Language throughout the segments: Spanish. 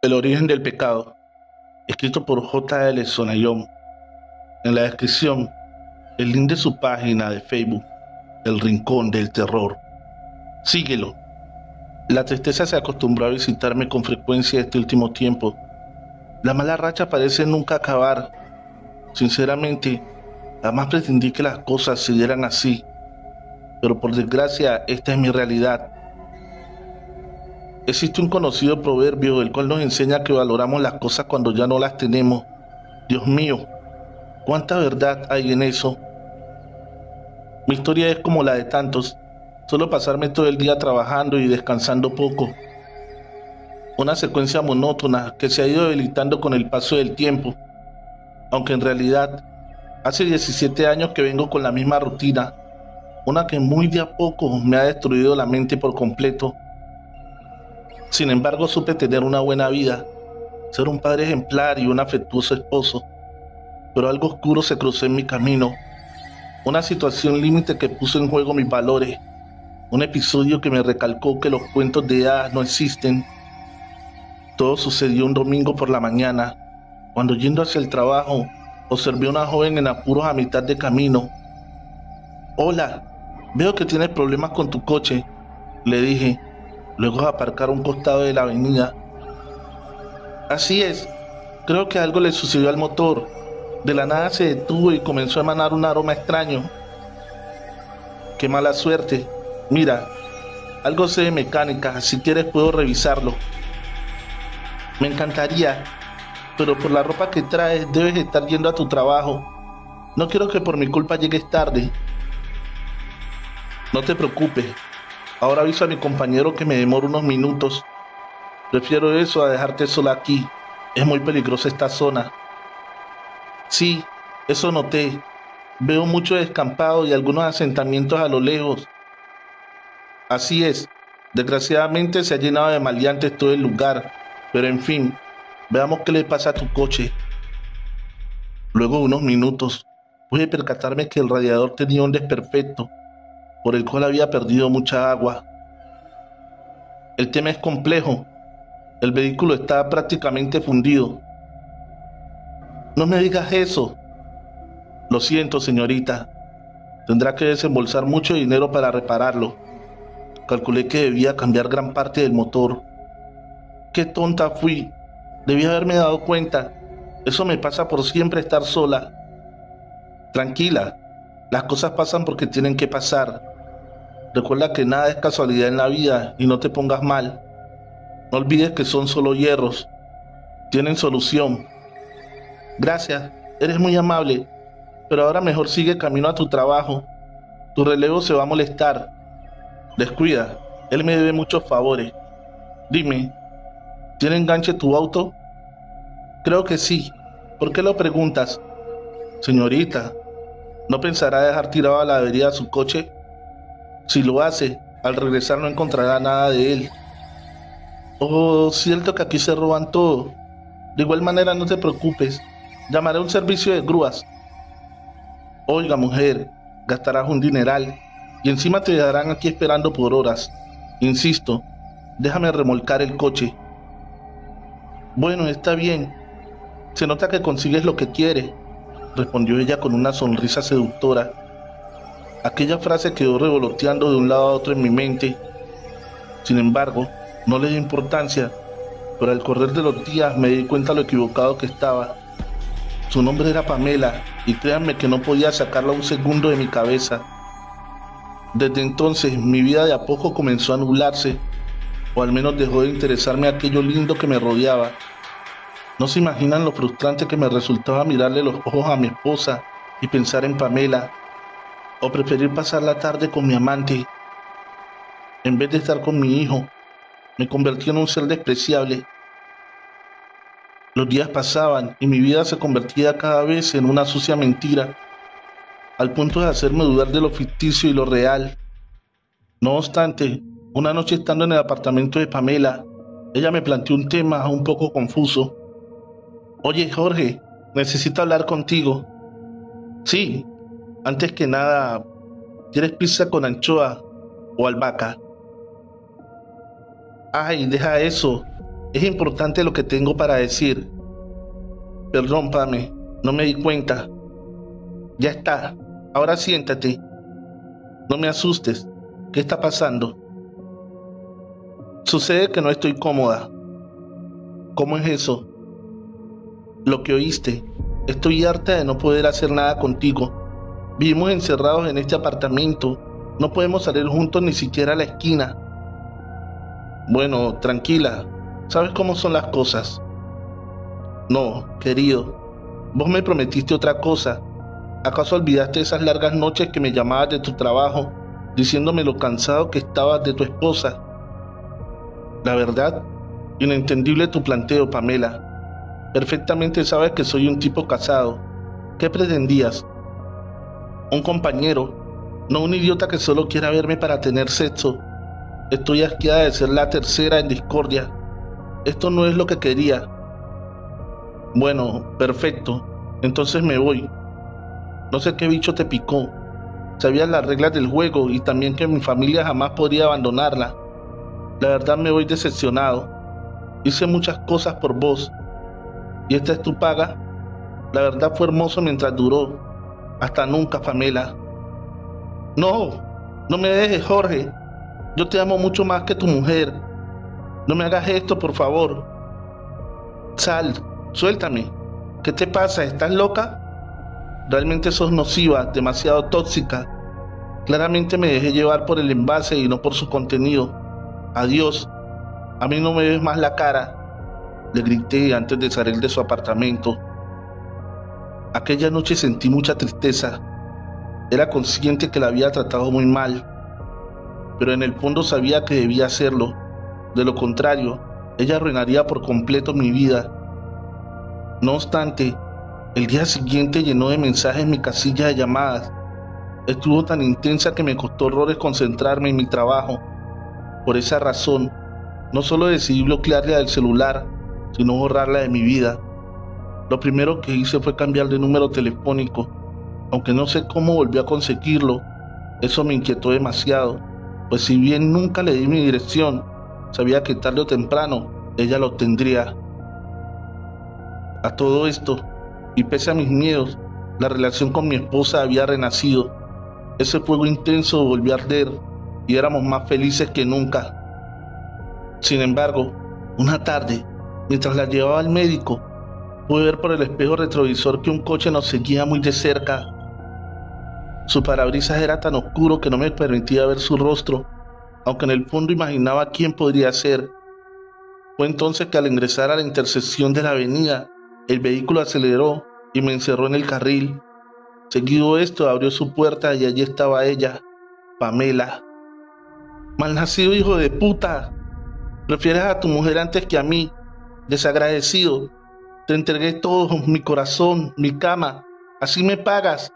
El origen del pecado, escrito por J. L. Sonayón. En la descripción, el link de su página de Facebook, El Rincón del Terror. Síguelo. La tristeza se acostumbró a visitarme con frecuencia este último tiempo. La mala racha parece nunca acabar. Sinceramente, jamás pretendí que las cosas se dieran así, pero por desgracia esta es mi realidad. Existe un conocido proverbio el cual nos enseña que valoramos las cosas cuando ya no las tenemos. Dios mío, cuánta verdad hay en eso. Mi historia es como la de tantos, solo pasarme todo el día trabajando y descansando poco. Una secuencia monótona que se ha ido debilitando con el paso del tiempo, aunque en realidad hace 17 años que vengo con la misma rutina, una que muy de a poco me ha destruido la mente por completo. Sin embargo, supe tener una buena vida, ser un padre ejemplar y un afectuoso esposo, pero algo oscuro se cruzó en mi camino, una situación límite que puso en juego mis valores, un episodio que me recalcó que los cuentos de hadas no existen. Todo sucedió un domingo por la mañana, cuando yendo hacia el trabajo, observé a una joven en apuros a mitad de camino. «Hola, veo que tienes problemas con tu coche», le dije, luego de aparcar a un costado de la avenida. «Así es, creo que algo le sucedió al motor. De la nada se detuvo y comenzó a emanar un aroma extraño». «Qué mala suerte. Mira, algo sé de mecánica, si quieres puedo revisarlo». «Me encantaría, pero por la ropa que traes debes estar yendo a tu trabajo. No quiero que por mi culpa llegues tarde». «No te preocupes, ahora aviso a mi compañero que me demoro unos minutos. Prefiero eso a dejarte sola aquí, es muy peligrosa esta zona». «Sí, eso noté. Veo mucho descampado y algunos asentamientos a lo lejos». «Así es, desgraciadamente se ha llenado de maleantes todo el lugar, pero en fin, veamos qué le pasa a tu coche». Luego de unos minutos, pude percatarme que el radiador tenía un desperfecto, por el cual había perdido mucha agua. «El tema es complejo. El vehículo está prácticamente fundido». «No me digas eso». «Lo siento, señorita. Tendrá que desembolsar mucho dinero para repararlo. Calculé que debía cambiar gran parte del motor. Qué tonta fui. Debí haberme dado cuenta. Eso me pasa por siempre estar sola». «Tranquila. Las cosas pasan porque tienen que pasar. Recuerda que nada es casualidad en la vida y no te pongas mal. No olvides que son solo hierros. Tienen solución». «Gracias, eres muy amable, pero ahora mejor sigue camino a tu trabajo. Tu relevo se va a molestar». «Descuida, él me debe muchos favores. Dime, ¿tiene enganche tu auto?» «Creo que sí. ¿Por qué lo preguntas?» «Señorita, ¿no pensará dejar tirado a la avería su coche? Si lo hace, al regresar no encontrará nada de él». «Oh, cierto que aquí se roban todo. De igual manera no te preocupes. Llamaré a un servicio de grúas». «Oiga, mujer, gastarás un dineral y encima te dejarán aquí esperando por horas. Insisto, déjame remolcar el coche». «Bueno, está bien. Se nota que consigues lo que quieres», respondió ella con una sonrisa seductora. Aquella frase quedó revoloteando de un lado a otro en mi mente. Sin embargo, no le di importancia, pero al correr de los días me di cuenta lo equivocado que estaba. Su nombre era Pamela, y créanme que no podía sacarla un segundo de mi cabeza. Desde entonces mi vida de a poco comenzó a nublarse, o al menos dejó de interesarme aquello lindo que me rodeaba. No se imaginan lo frustrante que me resultaba mirarle los ojos a mi esposa y pensar en Pamela, o preferir pasar la tarde con mi amante. En vez de estar con mi hijo, me convertí en un ser despreciable. Los días pasaban y mi vida se convertía cada vez en una sucia mentira, al punto de hacerme dudar de lo ficticio y lo real. No obstante, una noche estando en el apartamento de Pamela, ella me planteó un tema un poco confuso. «Oye, Jorge, necesito hablar contigo». Sí, antes que nada, ¿quieres pizza con anchoa o albahaca? Ay, deja eso. Es importante lo que tengo para decir. Perdón, Pame, no me di cuenta. Ya está. Ahora siéntate. No me asustes. ¿Qué está pasando? Sucede que no estoy cómoda. ¿Cómo es eso? Lo que oíste. Estoy harta de no poder hacer nada contigo. Vivimos encerrados en este apartamento. No podemos salir juntos ni siquiera a la esquina. Bueno, tranquila. ¿Sabes cómo son las cosas? No, querido. Vos me prometiste otra cosa. ¿Acaso olvidaste esas largas noches que me llamabas de tu trabajo, diciéndome lo cansado que estabas de tu esposa? La verdad, inentendible tu planteo, Pamela. Perfectamente sabes que soy un tipo casado. ¿Qué pretendías? Un compañero, no un idiota que solo quiera verme para tener sexo. Estoy asqueada de ser la tercera en discordia. Esto no es lo que quería. Bueno, perfecto. Entonces me voy. No sé qué bicho te picó. Sabías las reglas del juego y también que mi familia jamás podría abandonarla. La verdad me voy decepcionado. Hice muchas cosas por vos. ¿Y esta es tu paga? La verdad fue hermoso mientras duró. Hasta nunca, Pamela. No, no me dejes, Jorge. Yo te amo mucho más que tu mujer. No me hagas esto, por favor. Sal, suéltame. ¿Qué te pasa? ¿Estás loca? Realmente sos nociva, demasiado tóxica. Claramente me dejé llevar por el envase y no por su contenido. Adiós. A mí no me ves más la cara, le grité antes de salir de su apartamento. Aquella noche sentí mucha tristeza. Era consciente que la había tratado muy mal, pero en el fondo sabía que debía hacerlo. De lo contrario, ella arruinaría por completo mi vida. No obstante, el día siguiente llenó de mensajes mi casilla de llamadas. Estuvo tan intensa que me costó horrores concentrarme en mi trabajo. Por esa razón, no solo decidí bloquearla del celular, sino borrarla de mi vida. Lo primero que hice fue cambiar de número telefónico, aunque no sé cómo volví a conseguirlo. Eso me inquietó demasiado, pues si bien nunca le di mi dirección, sabía que tarde o temprano ella lo tendría. A todo esto, y pese a mis miedos, la relación con mi esposa había renacido. Ese fuego intenso volvió a arder y éramos más felices que nunca. Sin embargo, una tarde, mientras la llevaba al médico, pude ver por el espejo retrovisor que un coche nos seguía muy de cerca. Su parabrisas era tan oscuro que no me permitía ver su rostro, aunque en el fondo imaginaba quién podría ser. Fue entonces que al ingresar a la intersección de la avenida, el vehículo aceleró y me encerró en el carril. Seguido esto, abrió su puerta y allí estaba ella, Pamela. Malnacido hijo de puta. Prefieres a tu mujer antes que a mí. Desagradecido. Te entregué todo, mi corazón, mi cama. Así me pagas.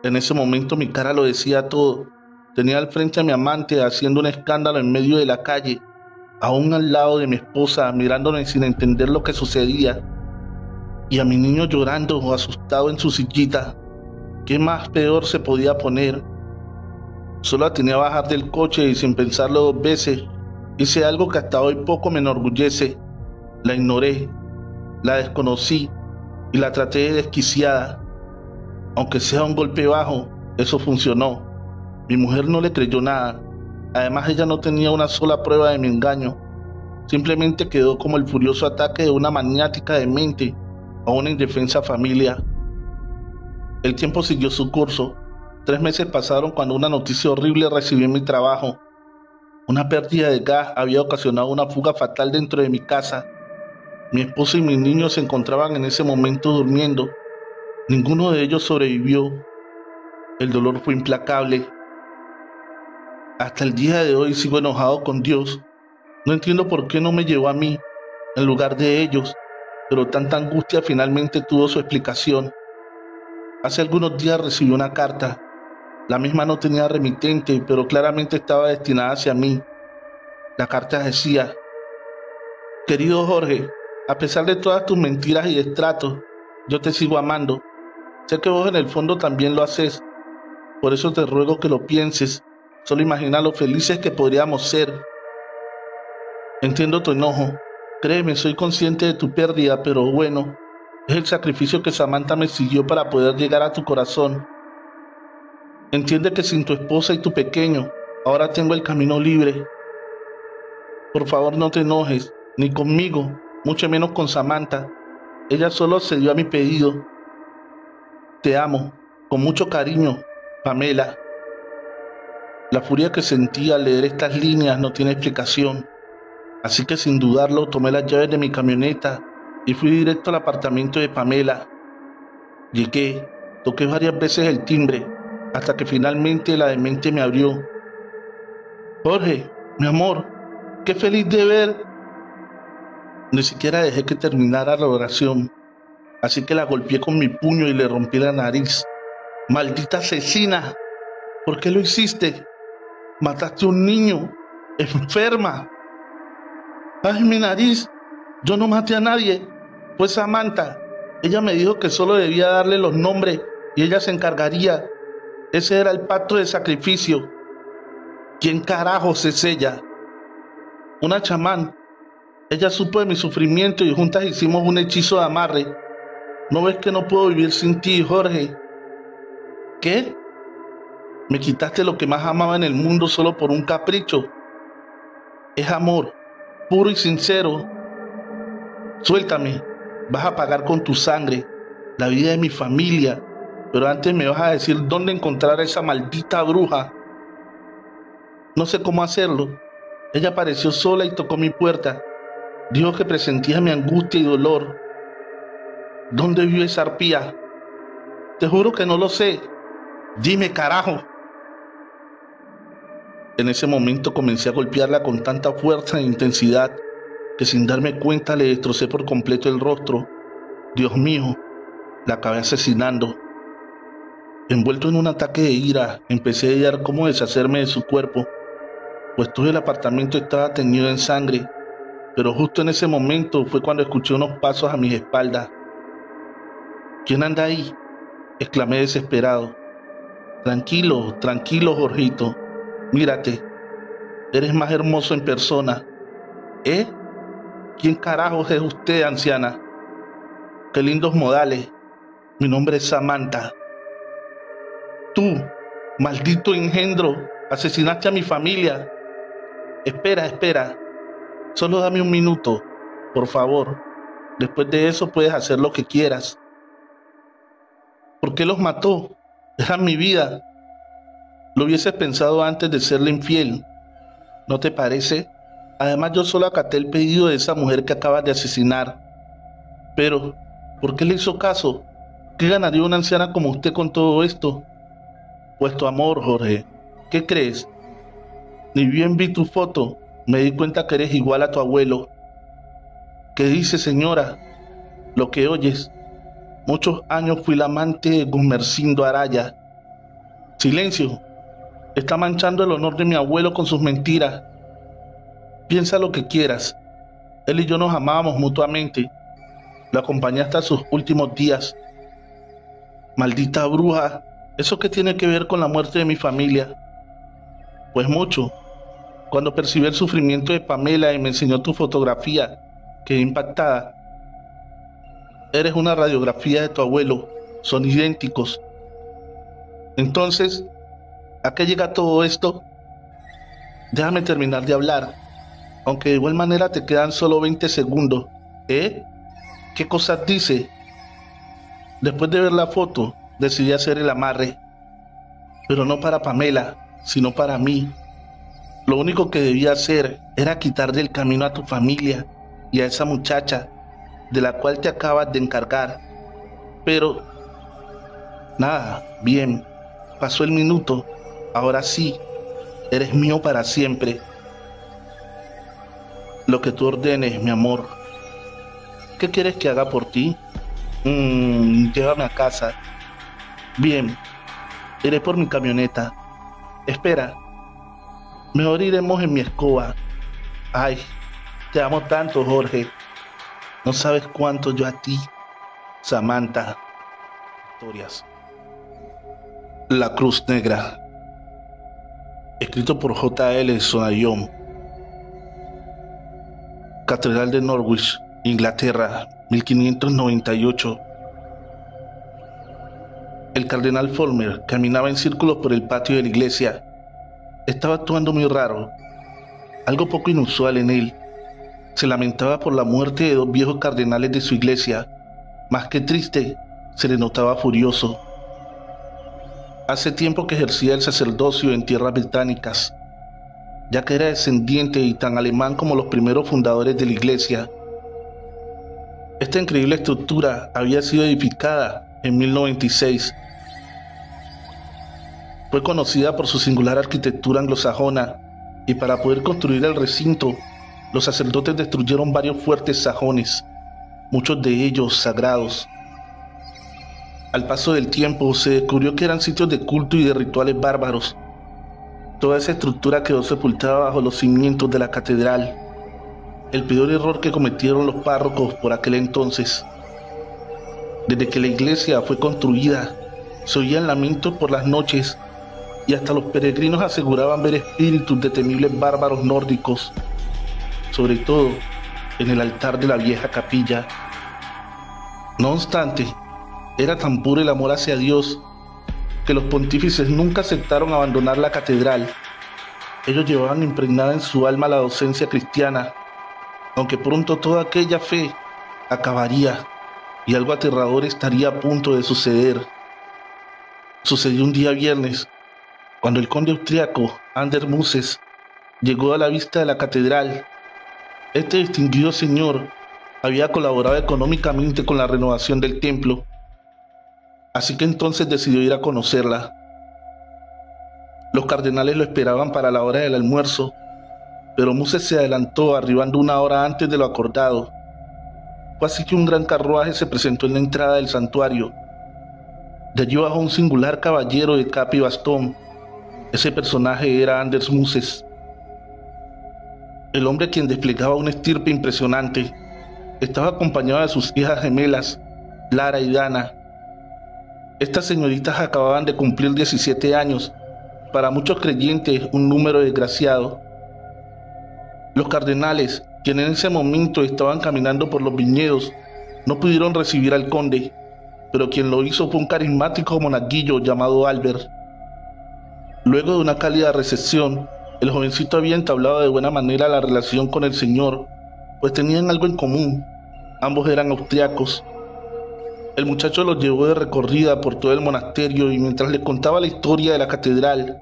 En ese momento mi cara lo decía todo. Tenía al frente a mi amante haciendo un escándalo en medio de la calle, aún al lado de mi esposa, mirándome sin entender lo que sucedía, y a mi niño llorando o asustado en su sillita. ¿Qué más peor se podía poner? Solo atiné a bajar del coche y sin pensarlo dos veces, hice algo que hasta hoy poco me enorgullece. La ignoré, la desconocí y la traté de desquiciada. Aunque sea un golpe bajo, eso funcionó. Mi mujer no le creyó nada. Además, ella no tenía una sola prueba de mi engaño. Simplemente quedó como el furioso ataque de una maniática demente a una indefensa familia. El tiempo siguió su curso. 3 meses pasaron cuando una noticia horrible recibí en mi trabajo. Una pérdida de gas había ocasionado una fuga fatal dentro de mi casa. Mi esposa y mis niños se encontraban en ese momento durmiendo. Ninguno de ellos sobrevivió. El dolor fue implacable. Hasta el día de hoy sigo enojado con Dios. No entiendo por qué no me llevó a mí, en lugar de ellos, pero tanta angustia finalmente tuvo su explicación. Hace algunos días recibí una carta. La misma no tenía remitente, pero claramente estaba destinada hacia mí. La carta decía: querido Jorge, a pesar de todas tus mentiras y destratos, yo te sigo amando. Sé que vos en el fondo también lo haces. Por eso te ruego que lo pienses. Solo imagina lo felices que podríamos ser. Entiendo tu enojo. Créeme, soy consciente de tu pérdida, pero bueno, es el sacrificio que Samantha me siguió para poder llegar a tu corazón. Entiende que sin tu esposa y tu pequeño, ahora tengo el camino libre. Por favor, no te enojes, ni conmigo, mucho menos con Samantha. Ella solo accedió a mi pedido. Te amo, con mucho cariño, Pamela. La furia que sentí al leer estas líneas no tiene explicación. Así que sin dudarlo tomé las llaves de mi camioneta y fui directo al apartamento de Pamela. Llegué, toqué varias veces el timbre, hasta que finalmente la demente me abrió. Jorge, mi amor, qué feliz de ver. Ni siquiera dejé que terminara la oración, así que la golpeé con mi puño y le rompí la nariz. ¡Maldita asesina! ¿Por qué lo hiciste? Mataste a un niño, enferma. ¡Ay, mi nariz! Yo no maté a nadie. Fue Samantha. Ella me dijo que solo debía darle los nombres y ella se encargaría. Ese era el pacto de sacrificio. ¿Quién carajos es ella? Una chamán. Ella supo de mi sufrimiento y juntas hicimos un hechizo de amarre. ¿No ves que no puedo vivir sin ti, Jorge? ¿Qué? Me quitaste lo que más amaba en el mundo solo por un capricho. Es amor, puro y sincero. Suéltame, vas a pagar con tu sangre la vida de mi familia, pero antes me vas a decir dónde encontrar a esa maldita bruja. No sé cómo hacerlo. Ella apareció sola y tocó mi puerta. Dijo que presentía mi angustia y dolor. ¿Dónde vive esa arpía? Te juro que no lo sé. Dime, carajo. En ese momento comencé a golpearla con tanta fuerza e intensidad que sin darme cuenta le destrocé por completo el rostro. Dios mío, la acabé asesinando. Envuelto en un ataque de ira, empecé a idear cómo deshacerme de su cuerpo, pues todo el apartamento estaba teñido en sangre, pero justo en ese momento fue cuando escuché unos pasos a mis espaldas. ¿Quién anda ahí?, exclamé desesperado. Tranquilo, tranquilo, Jorgito. Mírate, eres más hermoso en persona. ¿Eh? ¿Quién carajos es usted, anciana? Qué lindos modales. Mi nombre es Samantha. Tú, maldito engendro, asesinaste a mi familia. Espera. Solo dame un minuto, por favor. Después de eso puedes hacer lo que quieras. ¿Por qué los mató? Eran mi vida. Lo hubieses pensado antes de serle infiel, ¿no te parece? Además, yo solo acaté el pedido de esa mujer que acabas de asesinar. Pero, ¿por qué le hizo caso? ¿Qué ganaría una anciana como usted con todo esto? Pues tu amor, Jorge. ¿Qué crees? Ni bien vi tu foto, me di cuenta que eres igual a tu abuelo. ¿Qué dice, señora? Lo que oyes. Muchos años fui la amante de Gumersindo Araya. Silencio. Está manchando el honor de mi abuelo con sus mentiras. Piensa lo que quieras. Él y yo nos amábamos mutuamente. Lo acompañé hasta sus últimos días. Maldita bruja, ¿eso qué tiene que ver con la muerte de mi familia? Pues mucho. Cuando percibí el sufrimiento de Pamela y me enseñó tu fotografía, quedé impactada. Eres una radiografía de tu abuelo. Son idénticos. Entonces, ¿a qué llega todo esto? Déjame terminar de hablar, aunque de igual manera te quedan solo 20 segundos. ¿Eh? ¿Qué cosas dice? Después de ver la foto, decidí hacer el amarre, pero no para Pamela, sino para mí. Lo único que debía hacer era quitar del camino a tu familia y a esa muchacha de la cual te acabas de encargar. Pero, nada, bien, pasó el minuto. Ahora sí, eres mío para siempre. Lo que tú ordenes, mi amor. ¿Qué quieres que haga por ti? Llévame a casa. Bien, iré por mi camioneta. Espera, mejor iremos en mi escoba. Ay, te amo tanto, Jorge. No sabes cuánto yo a ti, Samantha. historias. La Cruz Negra, escrito por J.L. Sonaillon. Catedral de Norwich, Inglaterra, 1598. El cardenal Fulmer caminaba en círculos por el patio de la iglesia. Estaba actuando muy raro, algo poco inusual en él. Se lamentaba por la muerte de dos viejos cardenales de su iglesia. Más que triste, se le notaba furioso. Hace tiempo que ejercía el sacerdocio en tierras británicas, ya que era descendiente y tan alemán como los primeros fundadores de la iglesia. Esta increíble estructura había sido edificada en 1096. Fue conocida por su singular arquitectura anglosajona, y para poder construir el recinto, los sacerdotes destruyeron varios fuertes sajones, muchos de ellos sagrados. Al paso del tiempo se descubrió que eran sitios de culto y de rituales bárbaros. Toda esa estructura quedó sepultada bajo los cimientos de la catedral, el peor error que cometieron los párrocos por aquel entonces. Desde que la iglesia fue construida, se oían lamentos por las noches y hasta los peregrinos aseguraban ver espíritus de temibles bárbaros nórdicos, sobre todo en el altar de la vieja capilla. No obstante, era tan puro el amor hacia Dios que los pontífices nunca aceptaron abandonar la catedral. Ellos llevaban impregnada en su alma la docencia cristiana, aunque pronto toda aquella fe acabaría y algo aterrador estaría a punto de suceder. Sucedió un día viernes, cuando el conde austriaco Anders Muses llegó a la vista de la catedral. Este distinguido señor había colaborado económicamente con la renovación del templo, así que entonces decidió ir a conocerla. Los cardenales lo esperaban para la hora del almuerzo, pero Muses se adelantó, arribando una hora antes de lo acordado. Fue así que un gran carruaje se presentó en la entrada del santuario. De allí bajó un singular caballero de capa y bastón. Ese personaje era Anders Muses, el hombre quien desplegaba una estirpe impresionante. Estaba acompañado de sus hijas gemelas, Lara y Dana. Estas señoritas acababan de cumplir 17 años, para muchos creyentes un número desgraciado. Los cardenales, quienes en ese momento estaban caminando por los viñedos, no pudieron recibir al conde, pero quien lo hizo fue un carismático monaguillo llamado Albert. Luego de una cálida recepción, el jovencito había entablado de buena manera la relación con el señor, pues tenían algo en común: ambos eran austriacos. El muchacho los llevó de recorrida por todo el monasterio y mientras le contaba la historia de la catedral,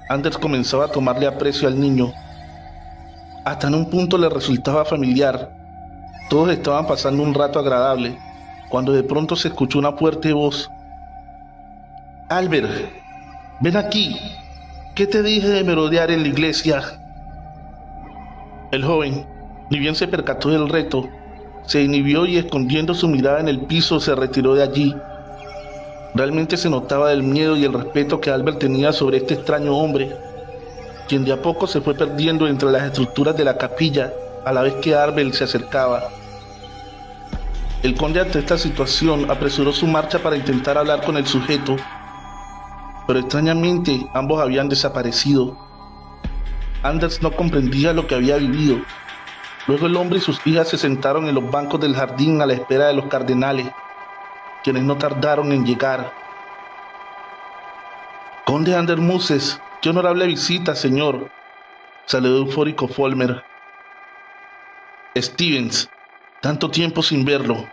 Anders comenzaba a tomarle aprecio al niño. Hasta en un punto le resultaba familiar. Todos estaban pasando un rato agradable, cuando de pronto se escuchó una fuerte voz. «Albert, ven aquí. ¿Qué te dije de merodear en la iglesia?» El joven, ni bien se percató del reto, se inhibió y escondiendo su mirada en el piso se retiró de allí. Realmente se notaba el miedo y el respeto que Albert tenía sobre este extraño hombre, quien de a poco se fue perdiendo entre las estructuras de la capilla a la vez que Albert se acercaba. El conde, ante esta situación, apresuró su marcha para intentar hablar con el sujeto, pero extrañamente ambos habían desaparecido. Anders no comprendía lo que había vivido. Luego el hombre y sus hijas se sentaron en los bancos del jardín a la espera de los cardenales, quienes no tardaron en llegar. «Conde Anders Muses, qué honorable visita, señor», saludó eufórico Fulmer. «Stevens, tanto tiempo sin verlo.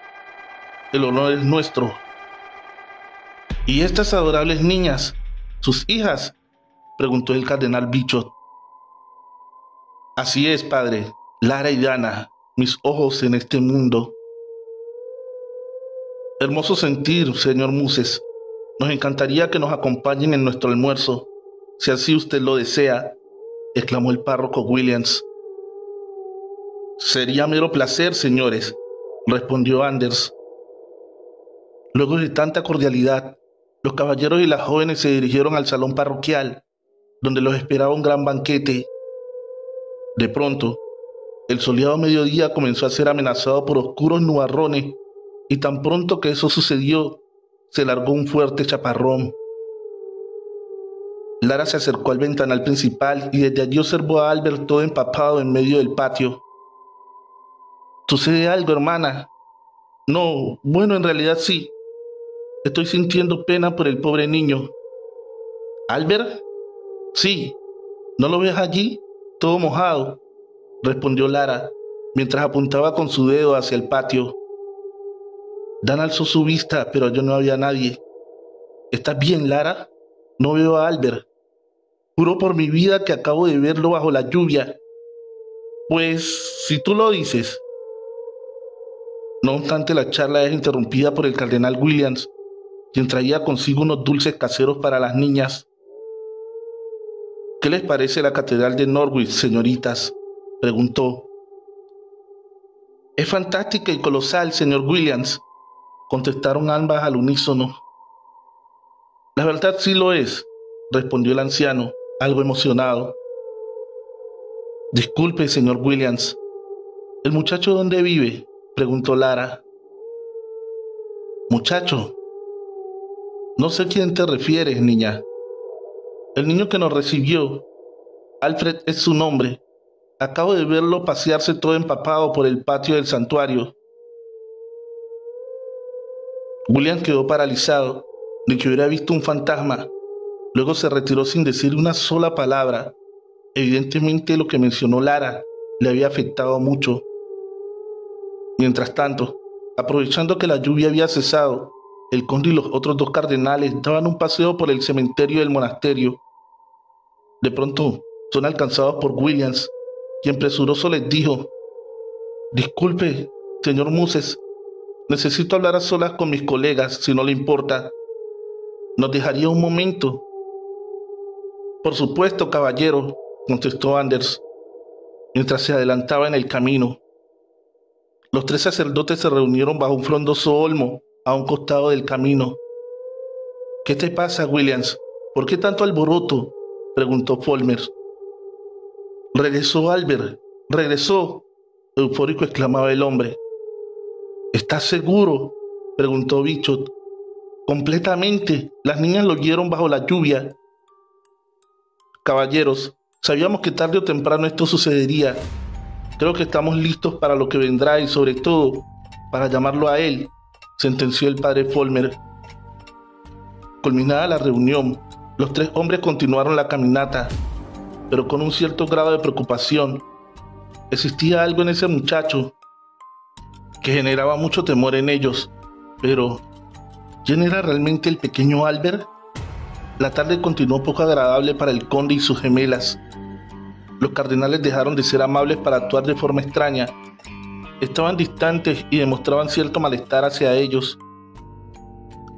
El honor es nuestro». «¿Y estas adorables niñas, sus hijas?», preguntó el cardenal Bichot. «Así es, padre, Lara y Dana, mis ojos en este mundo». «Hermoso sentir, señor Muses. Nos encantaría que nos acompañen en nuestro almuerzo, si así usted lo desea», exclamó el párroco Williams. «Sería mero placer, señores», respondió Anders. Luego de tanta cordialidad, los caballeros y las jóvenes se dirigieron al salón parroquial, donde los esperaba un gran banquete. De pronto, el soleado mediodía comenzó a ser amenazado por oscuros nubarrones, y tan pronto que eso sucedió, se largó un fuerte chaparrón. Lara se acercó al ventanal principal y desde allí observó a Albert todo empapado en medio del patio. ¿Sucede algo, hermana? No, bueno, en realidad sí. Estoy sintiendo pena por el pobre niño. ¿Albert? Sí. ¿No lo ves allí? Todo mojado, respondió Lara, mientras apuntaba con su dedo hacia el patio. Dan alzó su vista, pero allí no había nadie. ¿Estás bien, Lara? No veo a Albert. Juro por mi vida que acabo de verlo bajo la lluvia. Pues, si tú lo dices. No obstante, la charla es interrumpida por el cardenal Williams, quien traía consigo unos dulces caseros para las niñas. ¿Qué les parece la catedral de Norwich, señoritas?, preguntó. Es fantástica y colosal, señor Williams, contestaron ambas al unísono. La verdad sí lo es, respondió el anciano, algo emocionado. Disculpe, señor Williams, ¿el muchacho dónde vive?, preguntó Lara. Muchacho, no sé a quién te refieres, niña. El niño que nos recibió, Alfred es su nombre. Acabo de verlo pasearse todo empapado por el patio del santuario. William quedó paralizado, ni que hubiera visto un fantasma. Luego se retiró sin decir una sola palabra. Evidentemente lo que mencionó Lara le había afectado mucho. Mientras tanto, aprovechando que la lluvia había cesado, el conde y los otros dos cardenales daban un paseo por el cementerio del monasterio. De pronto, son alcanzados por Williams, quien presuroso les dijo: «Disculpe, señor Muses, necesito hablar a solas con mis colegas, si no le importa. ¿Nos dejaría un momento?» «Por supuesto, caballero», contestó Anders, mientras se adelantaba en el camino. Los tres sacerdotes se reunieron bajo un frondoso olmo a un costado del camino. «¿Qué te pasa, Williams? ¿Por qué tanto alboroto?», preguntó Folmer. «Regresó Albert, regresó», eufórico exclamaba el hombre. «¿Estás seguro?», preguntó Bichot. «Completamente. Las niñas lo oyeron bajo la lluvia». «Caballeros, sabíamos que tarde o temprano esto sucedería. Creo que estamos listos para lo que vendrá y sobre todo para llamarlo a él», sentenció el padre Folmer. Culminada la reunión, los tres hombres continuaron la caminata, pero con un cierto grado de preocupación. Existía algo en ese muchacho que generaba mucho temor en ellos, pero ¿quién era realmente el pequeño Albert? La tarde continuó poco agradable para el conde y sus gemelas. Los cardenales dejaron de ser amables para actuar de forma extraña. Estaban distantes y demostraban cierto malestar hacia ellos.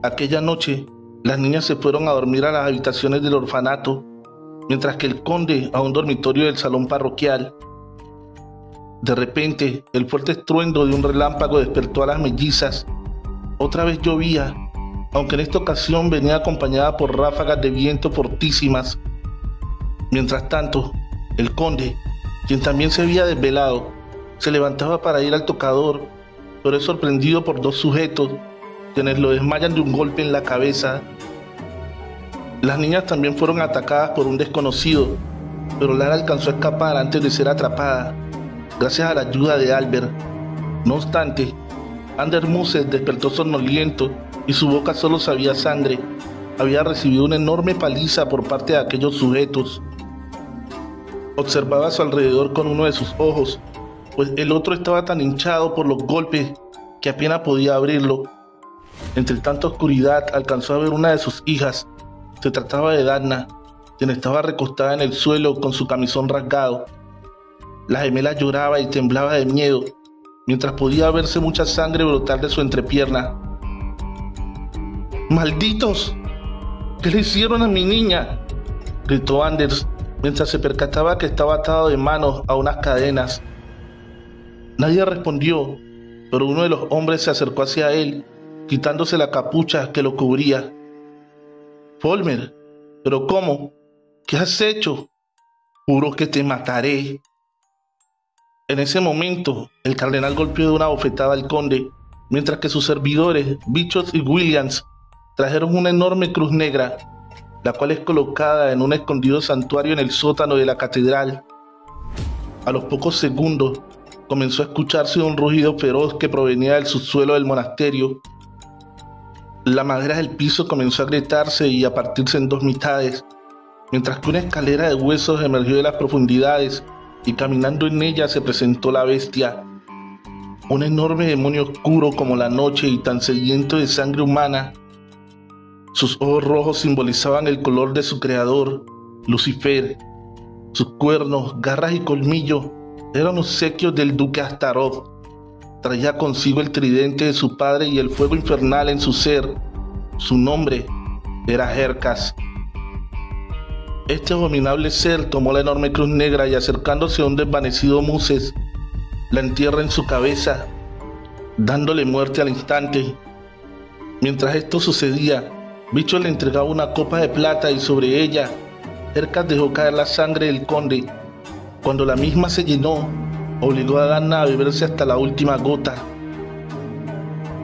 Aquella noche, las niñas se fueron a dormir a las habitaciones del orfanato, mientras que el conde a un dormitorio del salón parroquial. De repente, el fuerte estruendo de un relámpago despertó a las mellizas. Otra vez llovía, aunque en esta ocasión venía acompañada por ráfagas de viento fortísimas. Mientras tanto, el conde, quien también se había desvelado, se levantaba para ir al tocador, pero es sorprendido por dos sujetos, quienes lo desmayan de un golpe en la cabeza. Las niñas también fueron atacadas por un desconocido, pero Lara alcanzó a escapar antes de ser atrapada, gracias a la ayuda de Albert. No obstante, Anders Muses despertó somnoliento y su boca solo sabía sangre. Había recibido una enorme paliza por parte de aquellos sujetos. Observaba a su alrededor con uno de sus ojos, pues el otro estaba tan hinchado por los golpes que apenas podía abrirlo. Entre tanta oscuridad alcanzó a ver una de sus hijas. Se trataba de Dagna, quien estaba recostada en el suelo con su camisón rasgado. La gemela lloraba y temblaba de miedo, mientras podía verse mucha sangre brotar de su entrepierna. ¡Malditos! ¿Qué le hicieron a mi niña?, gritó Anders, mientras se percataba que estaba atado de manos a unas cadenas. Nadie respondió, pero uno de los hombres se acercó hacia él, quitándose la capucha que lo cubría. «Folmer, ¿pero cómo? ¿Qué has hecho? Juro que te mataré». En ese momento, el cardenal golpeó de una bofetada al conde, mientras que sus servidores, Bichot y Williams, Trajeron una enorme cruz negra, la cual es colocada en un escondido santuario en el sótano de la catedral. A los pocos segundos comenzó a escucharse un rugido feroz que provenía del subsuelo del monasterio. La madera del piso comenzó a agrietarse y a partirse en dos mitades, mientras que una escalera de huesos emergió de las profundidades y caminando en ella se presentó la bestia, un enorme demonio oscuro como la noche y tan sediento de sangre humana. Sus ojos rojos simbolizaban el color de su creador, Lucifer. Sus cuernos, garras y colmillos eran obsequios del duque Astaroth. Traía consigo el tridente de su padre y el fuego infernal en su ser. Su nombre era Hercas. Este abominable ser tomó la enorme cruz negra y acercándose a un desvanecido Muses, la entierra en su cabeza, dándole muerte al instante. Mientras esto sucedía, Bicho le entregaba una copa de plata y sobre ella, Hercas dejó caer la sangre del conde. Cuando la misma se llenó, obligó a Danna a beberse hasta la última gota.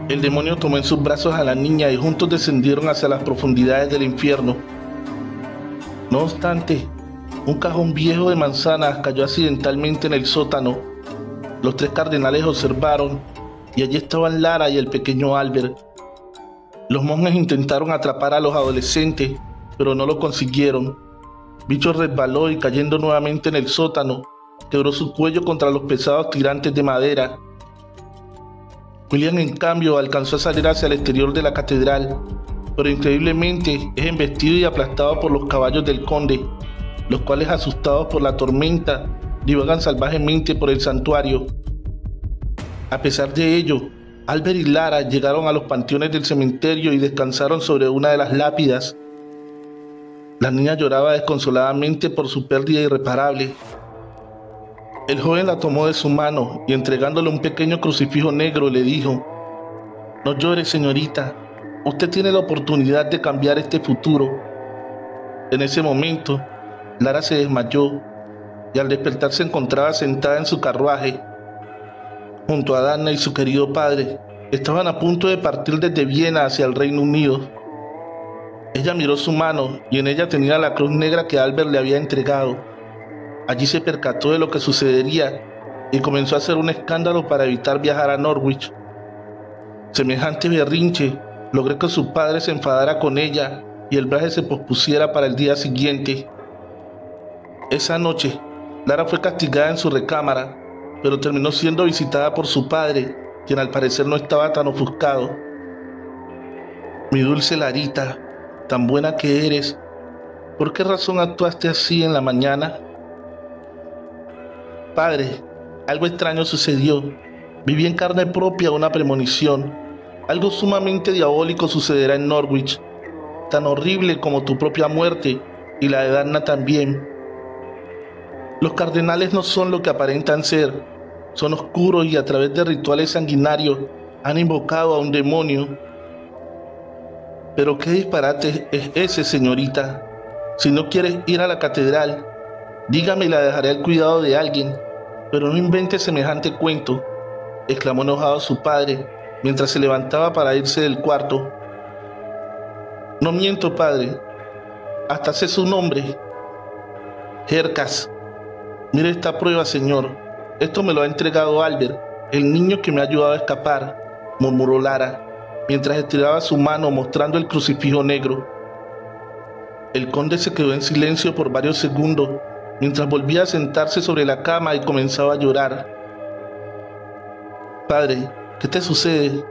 El demonio tomó en sus brazos a la niña y juntos descendieron hacia las profundidades del infierno. No obstante, un cajón viejo de manzanas cayó accidentalmente en el sótano. Los tres cardenales observaron y allí estaban Lara y el pequeño Albert. Los monjes intentaron atrapar a los adolescentes, pero no lo consiguieron. Bicho resbaló y cayendo nuevamente en el sótano, quebró su cuello contra los pesados tirantes de madera. William, en cambio, alcanzó a salir hacia el exterior de la catedral, pero increíblemente es embestido y aplastado por los caballos del conde, los cuales, asustados por la tormenta, divagan salvajemente por el santuario. A pesar de ello, Albert y Lara llegaron a los panteones del cementerio y descansaron sobre una de las lápidas. La niña lloraba desconsoladamente por su pérdida irreparable. El joven la tomó de su mano y entregándole un pequeño crucifijo negro le dijo: «No llore, señorita, usted tiene la oportunidad de cambiar este futuro». En ese momento, Lara se desmayó y al despertar se encontraba sentada en su carruaje. Junto a Danna y su querido padre, estaban a punto de partir desde Viena hacia el Reino Unido. Ella miró su mano y en ella tenía la cruz negra que Albert le había entregado. Allí se percató de lo que sucedería y comenzó a hacer un escándalo para evitar viajar a Norwich. Semejante berrinche logró que su padre se enfadara con ella y el viaje se pospusiera para el día siguiente. Esa noche, Lara fue castigada en su recámara, pero terminó siendo visitada por su padre, quien al parecer no estaba tan ofuscado. «Mi dulce Larita, tan buena que eres, ¿por qué razón actuaste así en la mañana?» «Padre, algo extraño sucedió. Viví en carne propia una premonición. Algo sumamente diabólico sucederá en Norwich, tan horrible como tu propia muerte y la de Danna también. Los cardenales no son lo que aparentan ser, son oscuros y a través de rituales sanguinarios han invocado a un demonio». «Pero qué disparate es ese, señorita. Si no quieres ir a la catedral, dígame y la dejaré al cuidado de alguien, pero no invente semejante cuento», exclamó enojado su padre mientras se levantaba para irse del cuarto. «No miento, padre, hasta sé su nombre. Hercas. Mire esta prueba, señor. Esto me lo ha entregado Albert, el niño que me ha ayudado a escapar», murmuró Lara, mientras estiraba su mano mostrando el crucifijo negro. El conde se quedó en silencio por varios segundos, mientras volvía a sentarse sobre la cama y comenzaba a llorar. «Padre, ¿qué te sucede?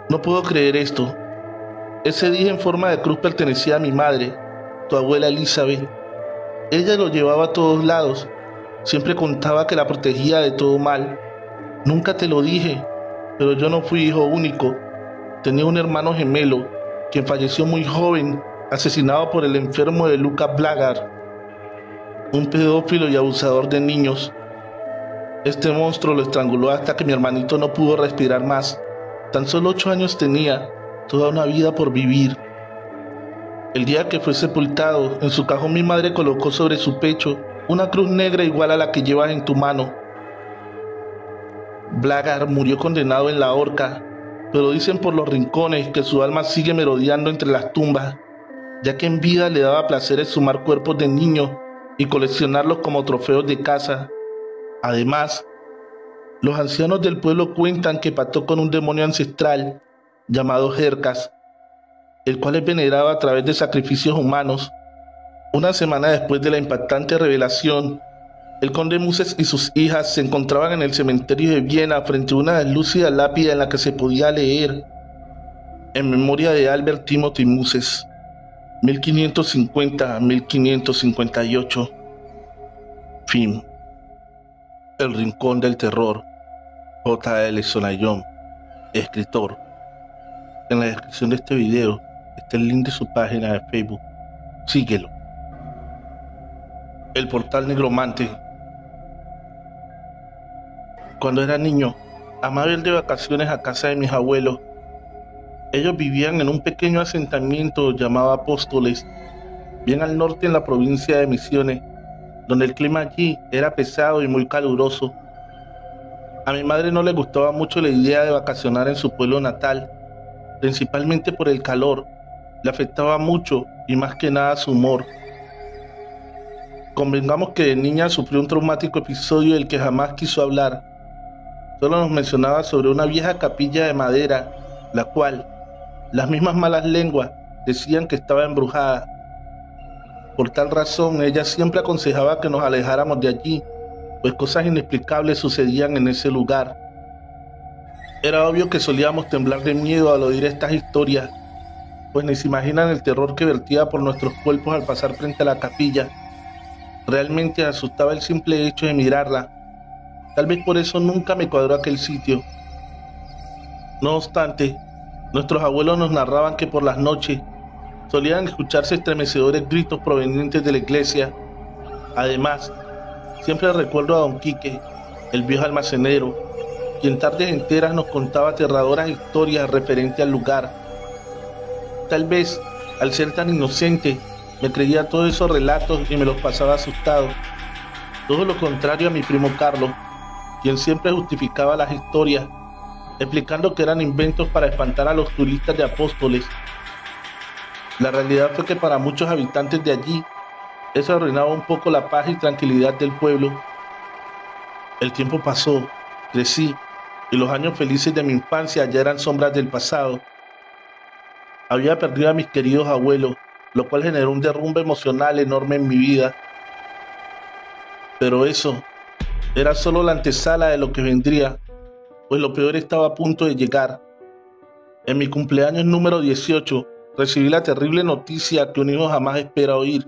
No puedo creer esto. Ese día en forma de cruz pertenecía a mi madre, tu abuela Elizabeth. Ella lo llevaba a todos lados. Siempre contaba que la protegía de todo mal. Nunca te lo dije, pero yo no fui hijo único. Tenía un hermano gemelo, quien falleció muy joven, asesinado por el enfermo de Lucas Blackguard, un pedófilo y abusador de niños. Este monstruo lo estranguló hasta que mi hermanito no pudo respirar más. Tan solo 8 años tenía, toda una vida por vivir. El día que fue sepultado, en su cajón mi madre colocó sobre su pecho una cruz negra igual a la que llevas en tu mano. Blackguard murió condenado en la horca, pero dicen por los rincones que su alma sigue merodeando entre las tumbas, ya que en vida le daba placer exhumar cuerpos de niños y coleccionarlos como trofeos de caza. Además, los ancianos del pueblo cuentan que pactó con un demonio ancestral llamado Jercas, el cual es venerado a través de sacrificios humanos. Una semana después de la impactante revelación, el conde Muses y sus hijas se encontraban en el cementerio de Viena frente a una deslúcida lápida en la que se podía leer: en memoria de Albert Timothy Muses, 1550-1558. Fin. El Rincón del Terror, J.L. Sonaillon, escritor. En la descripción de este video está el link de su página de Facebook. Síguelo. El Portal Negromante. Cuando era niño, amaba ir de vacaciones a casa de mis abuelos. Ellos vivían en un pequeño asentamiento llamado Apóstoles, bien al norte en la provincia de Misiones, donde el clima allí era pesado y muy caluroso. A mi madre no le gustaba mucho la idea de vacacionar en su pueblo natal, principalmente por el calor. Le afectaba mucho y más que nada su humor. Convengamos que de niña sufrió un traumático episodio del que jamás quiso hablar. Solo nos mencionaba sobre una vieja capilla de madera, la cual las mismas malas lenguas decían que estaba embrujada. Por tal razón, ella siempre aconsejaba que nos alejáramos de allí, pues cosas inexplicables sucedían en ese lugar. Era obvio que solíamos temblar de miedo al oír estas historias, pues ni se imaginan el terror que vertía por nuestros cuerpos al pasar frente a la capilla. Realmente asustaba el simple hecho de mirarla. Tal vez por eso nunca me cuadró aquel sitio. No obstante, nuestros abuelos nos narraban que por las noches solían escucharse estremecedores gritos provenientes de la iglesia. Además, siempre recuerdo a don Quique, el viejo almacenero, quien tardes enteras nos contaba aterradoras historias referentes al lugar. Tal vez, al ser tan inocente, me creía todos esos relatos y me los pasaba asustado. Todo lo contrario a mi primo Carlos, quien siempre justificaba las historias, explicando que eran inventos para espantar a los turistas de Apóstoles. La realidad fue que para muchos habitantes de allí, eso arruinaba un poco la paz y tranquilidad del pueblo. El tiempo pasó, crecí, y los años felices de mi infancia ya eran sombras del pasado. Había perdido a mis queridos abuelos, lo cual generó un derrumbe emocional enorme en mi vida. Pero eso era solo la antesala de lo que vendría, pues lo peor estaba a punto de llegar. En mi cumpleaños número 18, recibí la terrible noticia que un hijo jamás espera oír.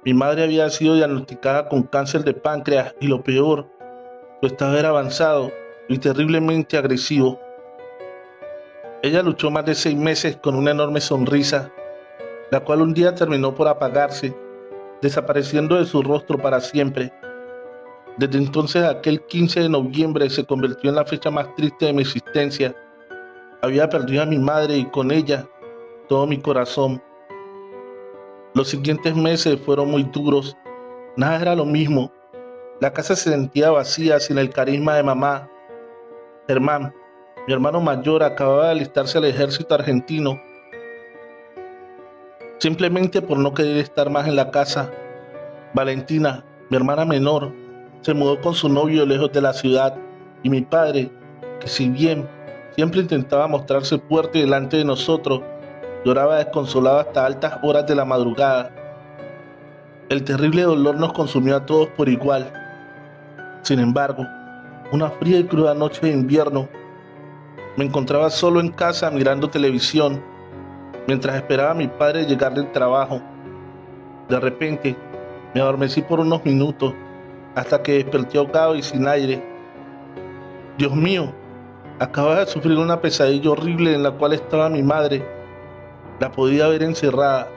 Mi madre había sido diagnosticada con cáncer de páncreas y lo peor, su estado era avanzado y terriblemente agresivo. Ella luchó más de 6 meses con una enorme sonrisa, la cual un día terminó por apagarse, desapareciendo de su rostro para siempre. Desde entonces, aquel 15 de noviembre se convirtió en la fecha más triste de mi existencia. Había perdido a mi madre y con ella todo mi corazón. Los siguientes meses fueron muy duros. Nada era lo mismo. La casa se sentía vacía sin el carisma de mamá. Germán, mi hermano mayor, acababa de alistarse al ejército argentino, simplemente por no querer estar más en la casa. Valentina, mi hermana menor, se mudó con su novio lejos de la ciudad, y mi padre, que si bien siempre intentaba mostrarse fuerte delante de nosotros, lloraba desconsolado hasta altas horas de la madrugada. El terrible dolor nos consumió a todos por igual. Sin embargo, una fría y cruda noche de invierno, me encontraba solo en casa mirando televisión, mientras esperaba a mi padre llegar del trabajo. De repente, me adormecí por unos minutos, hasta que desperté ahogado y sin aire. Dios mío, acababa de sufrir una pesadilla horrible en la cual estaba mi madre. La podía ver encerrada,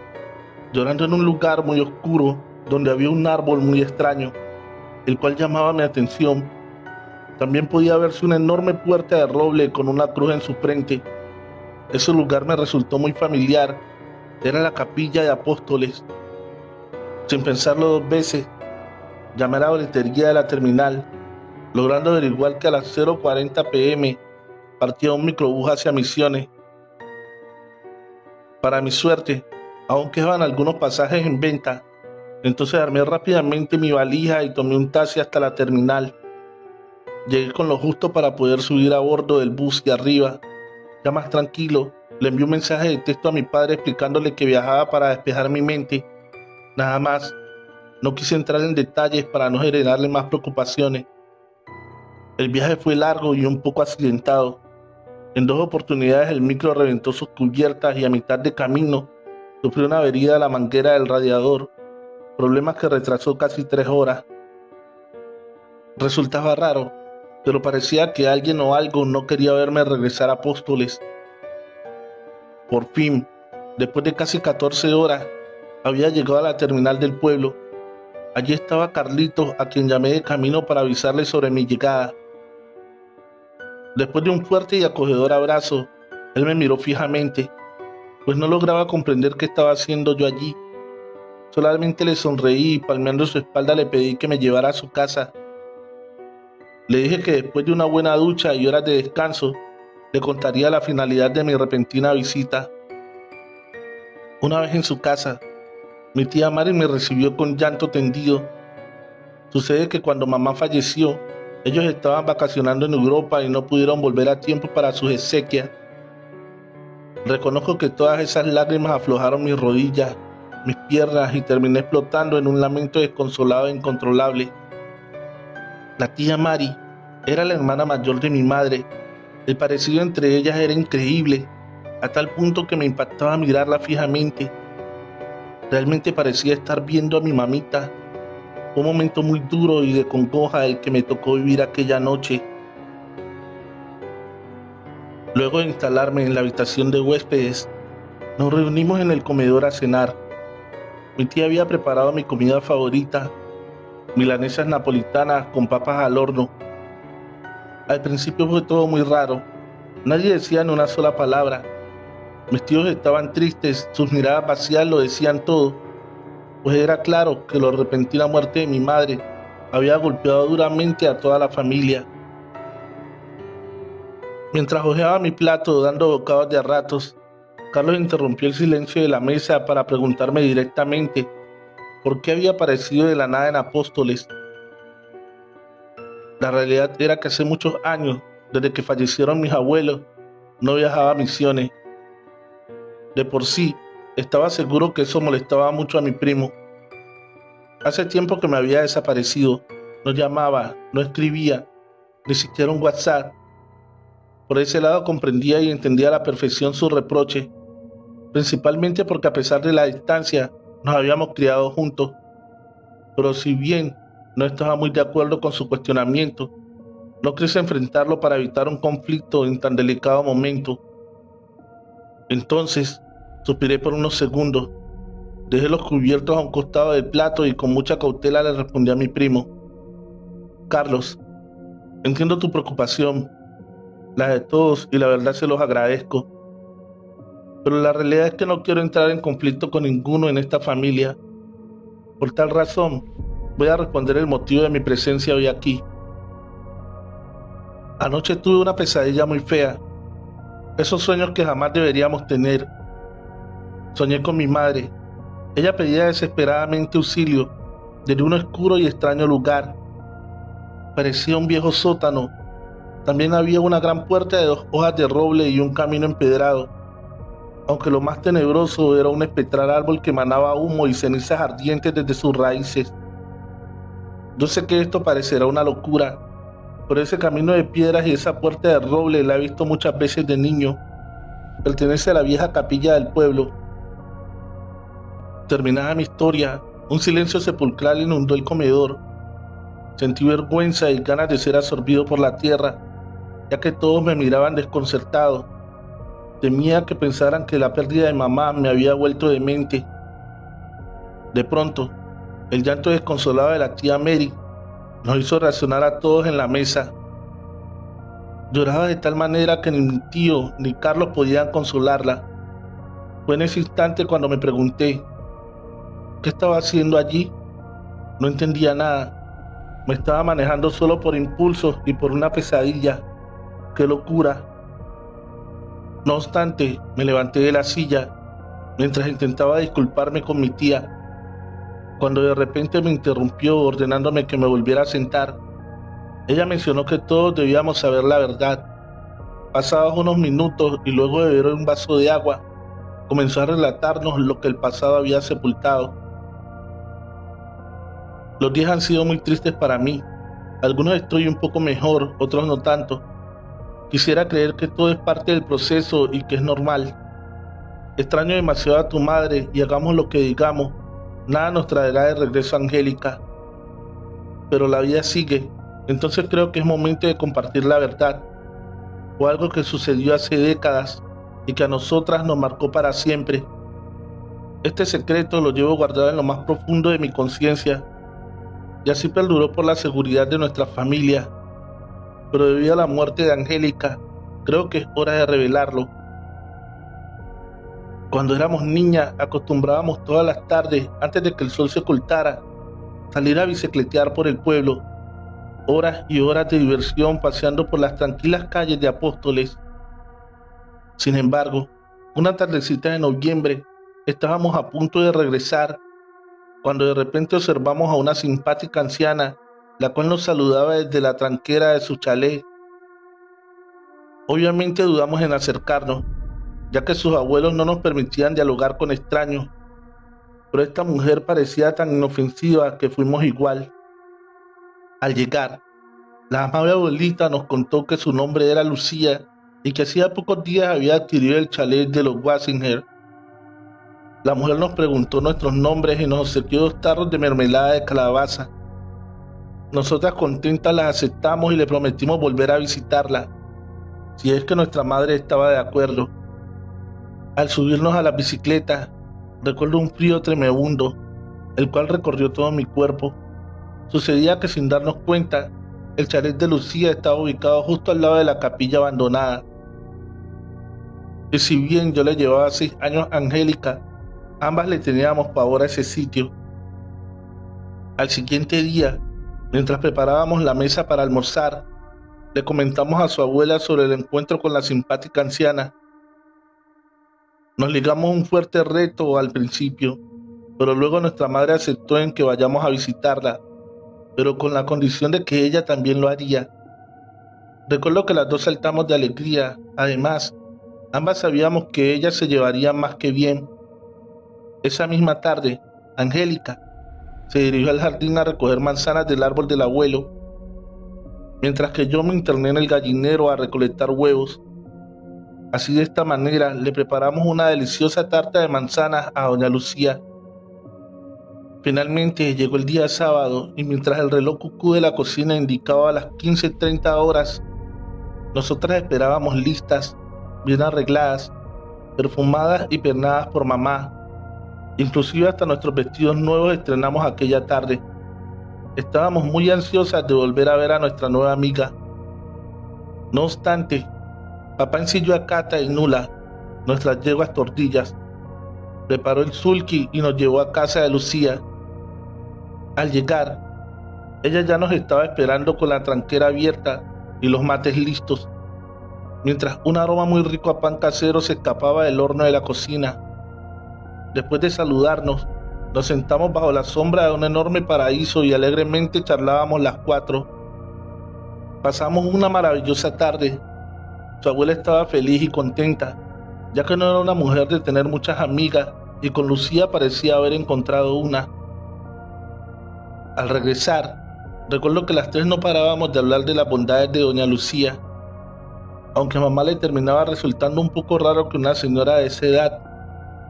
llorando en un lugar muy oscuro, donde había un árbol muy extraño, el cual llamaba mi atención. También podía verse una enorme puerta de roble con una cruz en su frente. Ese lugar me resultó muy familiar. Era la capilla de Apóstoles. Sin pensarlo 2 veces, llamé a la boletería de la terminal, logrando averiguar que a las 0:40 p.m. partía un microbús hacia Misiones. Para mi suerte, aún quedaban algunos pasajes en venta, entonces armé rápidamente mi valija y tomé un taxi hasta la terminal. Llegué con lo justo para poder subir a bordo del bus y arriba, ya más tranquilo, le envié un mensaje de texto a mi padre explicándole que viajaba para despejar mi mente. Nada más, no quise entrar en detalles para no generarle más preocupaciones. El viaje fue largo y un poco accidentado. En 2 oportunidades el micro reventó sus cubiertas y a mitad de camino sufrió una avería de la manguera del radiador, problema que retrasó casi 3 horas. Resultaba raro, pero parecía que alguien o algo no quería verme regresar a Apóstoles. Por fin, después de casi 14 horas, había llegado a la terminal del pueblo. Allí estaba Carlitos, a quien llamé de camino para avisarle sobre mi llegada. Después de un fuerte y acogedor abrazo, él me miró fijamente, pues no lograba comprender qué estaba haciendo yo allí. Solamente le sonreí y palmeando su espalda le pedí que me llevara a su casa. Le dije que después de una buena ducha y horas de descanso, le contaría la finalidad de mi repentina visita. Una vez en su casa, mi tía Mari me recibió con llanto tendido. Sucede que cuando mamá falleció, ellos estaban vacacionando en Europa y no pudieron volver a tiempo para sus exequias. Reconozco que todas esas lágrimas aflojaron mis rodillas, mis piernas y terminé explotando en un lamento desconsolado e incontrolable. La tía Mari era la hermana mayor de mi madre. El parecido entre ellas era increíble, a tal punto que me impactaba mirarla fijamente. Realmente parecía estar viendo a mi mamita. Fue un momento muy duro y de congoja el que me tocó vivir aquella noche. Luego de instalarme en la habitación de huéspedes, nos reunimos en el comedor a cenar. Mi tía había preparado mi comida favorita, milanesas napolitanas con papas al horno. Al principio fue todo muy raro. Nadie decía ni una sola palabra. Mis tíos estaban tristes, sus miradas vacías lo decían todo, pues era claro que la repentina muerte de mi madre había golpeado duramente a toda la familia. Mientras hojeaba mi plato dando bocados de a ratos, Carlos interrumpió el silencio de la mesa para preguntarme directamente por qué había aparecido de la nada en Apóstoles. La realidad era que hace muchos años, desde que fallecieron mis abuelos, no viajaba a Misiones. De por sí, estaba seguro que eso molestaba mucho a mi primo. Hace tiempo que me había desaparecido, no llamaba, no escribía, ni siquiera un WhatsApp. Por ese lado comprendía y entendía a la perfección su reproche, principalmente porque a pesar de la distancia, nos habíamos criado juntos. Pero si bien no estaba muy de acuerdo con su cuestionamiento, no quise enfrentarlo para evitar un conflicto en tan delicado momento. Entonces, suspiré por unos segundos, dejé los cubiertos a un costado del plato y con mucha cautela le respondí a mi primo: Carlos, entiendo tu preocupación, la de todos, y la verdad se los agradezco. Pero la realidad es que no quiero entrar en conflicto con ninguno en esta familia. Por tal razón, voy a responder el motivo de mi presencia hoy aquí. Anoche tuve una pesadilla muy fea, esos sueños que jamás deberíamos tener. Soñé con mi madre. Ella pedía desesperadamente auxilio desde un oscuro y extraño lugar. Parecía un viejo sótano. También había una gran puerta de 2 hojas de roble y un camino empedrado, aunque lo más tenebroso era un espectral árbol que emanaba humo y cenizas ardientes desde sus raíces. Yo sé que esto parecerá una locura, pero ese camino de piedras y esa puerta de roble la he visto muchas veces de niño. Pertenece a la vieja capilla del pueblo. Terminada mi historia, un silencio sepulcral inundó el comedor. Sentí vergüenza y ganas de ser absorbido por la tierra, ya que todos me miraban desconcertados. Temía que pensaran que la pérdida de mamá me había vuelto demente. De pronto, el llanto desconsolado de la tía Mary nos hizo reaccionar a todos en la mesa. Lloraba de tal manera que ni mi tío ni Carlos podían consolarla. Fue en ese instante cuando me pregunté, ¿qué estaba haciendo allí? No entendía nada. Me estaba manejando solo por impulsos y por una pesadilla. ¡Qué locura! No obstante, me levanté de la silla mientras intentaba disculparme con mi tía, cuando de repente me interrumpió ordenándome que me volviera a sentar. Ella mencionó que todos debíamos saber la verdad. Pasados unos minutos y luego de beber un vaso de agua, comenzó a relatarnos lo que el pasado había sepultado. Los días han sido muy tristes para mí. Algunos estoy un poco mejor, otros no tanto. Quisiera creer que todo es parte del proceso y que es normal. Extraño demasiado a tu madre y hagamos lo que digamos, nada nos traerá de regreso a Angélica. Pero la vida sigue, entonces creo que es momento de compartir la verdad. Fue algo que sucedió hace décadas y que a nosotras nos marcó para siempre. Este secreto lo llevo guardado en lo más profundo de mi conciencia y así perduró por la seguridad de nuestra familia. Pero debido a la muerte de Angélica, creo que es hora de revelarlo. Cuando éramos niñas, acostumbrábamos todas las tardes, antes de que el sol se ocultara, salir a bicicletear por el pueblo. Horas y horas de diversión paseando por las tranquilas calles de Apóstoles. Sin embargo, una tardecita de noviembre, estábamos a punto de regresar, cuando de repente observamos a una simpática anciana, la cual nos saludaba desde la tranquera de su chalet. Obviamente dudamos en acercarnos, ya que sus abuelos no nos permitían dialogar con extraños, pero esta mujer parecía tan inofensiva que fuimos igual. Al llegar, la amable abuelita nos contó que su nombre era Lucía y que hacía pocos días había adquirido el chalet de los Wassinger. La mujer nos preguntó nuestros nombres y nos obsequió 2 tarros de mermelada de calabaza. Nosotras contentas las aceptamos y le prometimos volver a visitarla, si es que nuestra madre estaba de acuerdo. Al subirnos a la bicicleta, recuerdo un frío tremebundo, el cual recorrió todo mi cuerpo. Sucedía que sin darnos cuenta, el chalet de Lucía estaba ubicado justo al lado de la capilla abandonada. Y si bien yo le llevaba 6 años a Angélica, ambas le teníamos pavor a ese sitio. Al siguiente día, mientras preparábamos la mesa para almorzar, le comentamos a su abuela sobre el encuentro con la simpática anciana. Nos ligamos un fuerte reto al principio, pero luego nuestra madre aceptó en que vayamos a visitarla, pero con la condición de que ella también lo haría. Recuerdo que las dos saltamos de alegría. Además, ambas sabíamos que ella se llevaría más que bien. Esa misma tarde, Angélica se dirigió al jardín a recoger manzanas del árbol del abuelo, mientras que yo me interné en el gallinero a recolectar huevos. Así, de esta manera, le preparamos una deliciosa tarta de manzanas a doña Lucía. Finalmente llegó el día sábado y mientras el reloj cucú de la cocina indicaba las 15:30 horas, nosotras esperábamos listas, bien arregladas, perfumadas y pernadas por mamá. Inclusive hasta nuestros vestidos nuevos estrenamos aquella tarde. Estábamos muy ansiosas de volver a ver a nuestra nueva amiga. No obstante, papá ensilló a Cata y Nula, nuestras yeguas tortillas, preparó el sulky y nos llevó a casa de Lucía. Al llegar, ella ya nos estaba esperando con la tranquera abierta y los mates listos, mientras un aroma muy rico a pan casero se escapaba del horno de la cocina. Después de saludarnos, nos sentamos bajo la sombra de un enorme paraíso y alegremente charlábamos las 4. Pasamos una maravillosa tarde. Su abuela estaba feliz y contenta, ya que no era una mujer de tener muchas amigas y con Lucía parecía haber encontrado una. Al regresar, recuerdo que las 3 no parábamos de hablar de las bondades de doña Lucía, aunque a mamá le terminaba resultando un poco raro que una señora de esa edad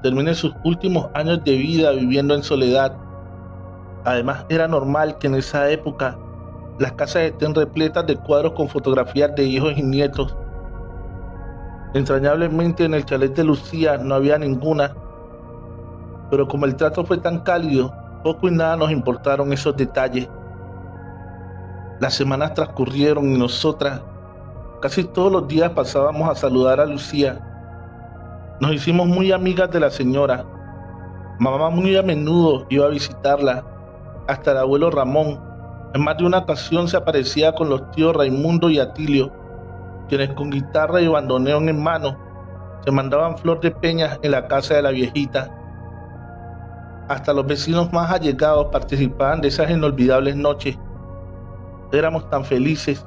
termine sus últimos años de vida viviendo en soledad. Además, era normal que en esa época las casas estén repletas de cuadros con fotografías de hijos y nietos. Entrañablemente en el chalet de Lucía no había ninguna, pero como el trato fue tan cálido, poco y nada nos importaron esos detalles. Las semanas transcurrieron y nosotras casi todos los días pasábamos a saludar a Lucía. Nos hicimos muy amigas de la señora. Mamá muy a menudo iba a visitarla, hasta el abuelo Ramón. En más de una ocasión se aparecía con los tíos Raimundo y Atilio, quienes con guitarra y bandoneón en mano que mandaban flor de peñas en la casa de la viejita. Hasta los vecinos más allegados participaban de esas inolvidables noches. Éramos tan felices.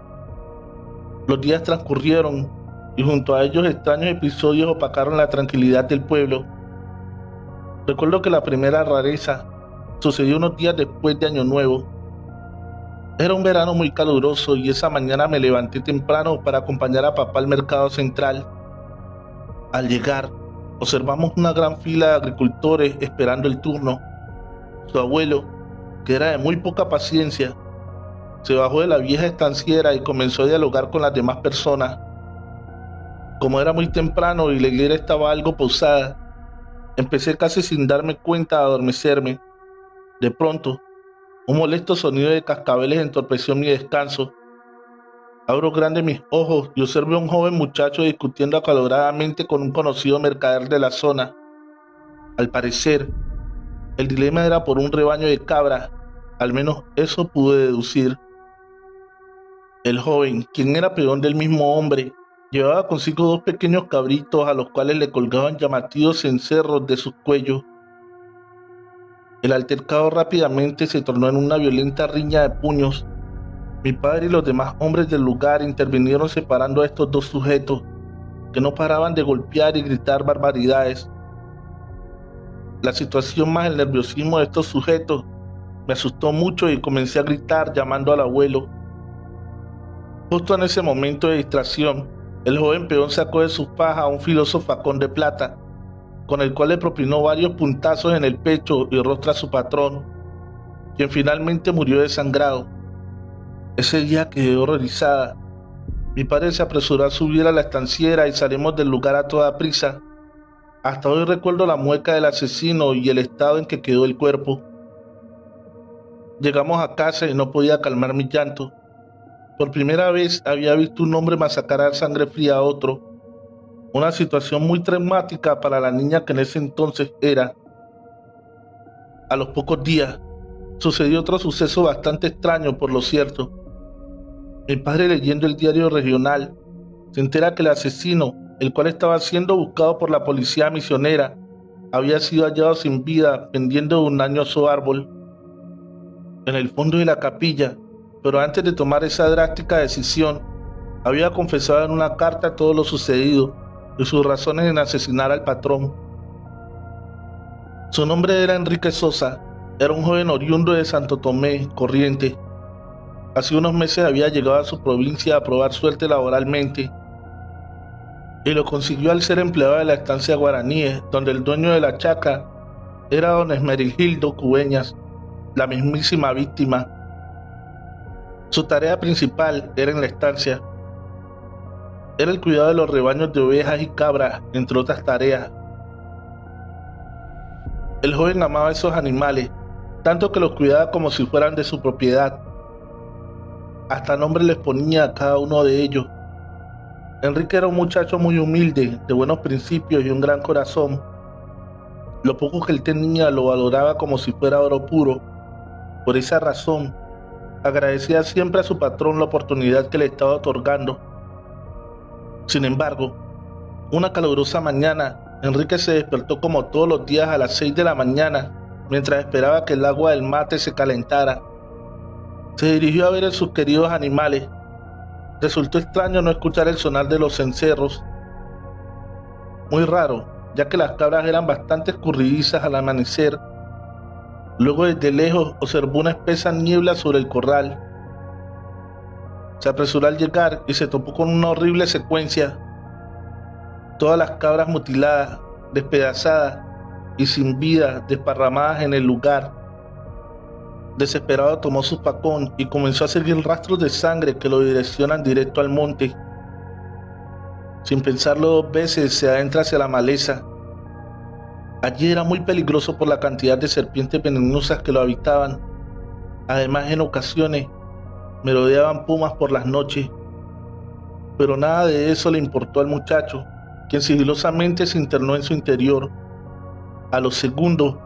Los días transcurrieron y junto a ellos extraños episodios opacaron la tranquilidad del pueblo. Recuerdo que la primera rareza sucedió unos días después de Año Nuevo. Era un verano muy caluroso y esa mañana me levanté temprano para acompañar a papá al mercado central. Al llegar, observamos una gran fila de agricultores esperando el turno. Su abuelo, que era de muy poca paciencia, se bajó de la vieja estanciera y comenzó a dialogar con las demás personas. Como era muy temprano y la hilera estaba algo pausada, empecé casi sin darme cuenta a adormecerme. De pronto, un molesto sonido de cascabeles entorpeció mi descanso. Abro grande mis ojos y observo a un joven muchacho discutiendo acaloradamente con un conocido mercader de la zona. Al parecer, el dilema era por un rebaño de cabras, al menos eso pude deducir. El joven, quien era peón del mismo hombre, llevaba consigo dos pequeños cabritos a los cuales le colgaban llamativos cencerros de sus cuellos. El altercado rápidamente se tornó en una violenta riña de puños. Mi padre y los demás hombres del lugar intervinieron separando a estos dos sujetos, que no paraban de golpear y gritar barbaridades. La situación más el nerviosismo de estos sujetos me asustó mucho y comencé a gritar llamando al abuelo. Justo en ese momento de distracción, el joven peón sacó de su faja un filoso facón de plata, con el cual le propinó varios puntazos en el pecho y rostro a su patrón, quien finalmente murió desangrado. Ese día quedé horrorizada. Mi padre se apresuró a subir a la estanciera y salimos del lugar a toda prisa. Hasta hoy recuerdo la mueca del asesino y el estado en que quedó el cuerpo. Llegamos a casa y no podía calmar mi llanto. Por primera vez había visto un hombre masacrar a sangre fría a otro. Una situación muy traumática para la niña que en ese entonces era. A los pocos días, sucedió otro suceso bastante extraño, por lo cierto. Mi padre, leyendo el diario regional, se entera que el asesino, el cual estaba siendo buscado por la policía misionera, había sido hallado sin vida pendiendo de un añoso árbol en el fondo de la capilla, pero antes de tomar esa drástica decisión, había confesado en una carta todo lo sucedido y sus razones en asesinar al patrón. Su nombre era Enrique Sosa, era un joven oriundo de Santo Tomé, Corrientes. Hace unos meses había llegado a su provincia a probar suerte laboralmente y lo consiguió al ser empleado de la estancia Guaraníes, donde el dueño de la chacra era don Esmerigildo Cubeñas, la mismísima víctima. Su tarea principal era en la estancia. Era el cuidado de los rebaños de ovejas y cabras, entre otras tareas. El joven amaba a esos animales, tanto que los cuidaba como si fueran de su propiedad. Hasta nombre les ponía a cada uno de ellos. Enrique era un muchacho muy humilde, de buenos principios y un gran corazón. Lo poco que él tenía lo valoraba como si fuera oro puro. Por esa razón, agradecía siempre a su patrón la oportunidad que le estaba otorgando. Sin embargo, una calurosa mañana, Enrique se despertó como todos los días a las 6 de la mañana, mientras esperaba que el agua del mate se calentara. Se dirigió a ver a sus queridos animales. Resultó extraño no escuchar el sonar de los cencerros. Muy raro, ya que las cabras eran bastante escurridizas al amanecer. Luego, desde lejos, observó una espesa niebla sobre el corral. Se apresuró al llegar y se topó con una horrible secuencia. Todas las cabras mutiladas, despedazadas y sin vida, desparramadas en el lugar. Desesperado tomó su facón y comenzó a seguir rastros de sangre que lo direccionan directo al monte. Sin pensarlo dos veces, se adentra hacia la maleza. Allí era muy peligroso por la cantidad de serpientes venenosas que lo habitaban. Además, en ocasiones, merodeaban pumas por las noches. Pero nada de eso le importó al muchacho, quien sigilosamente se internó en su interior. A los segundos,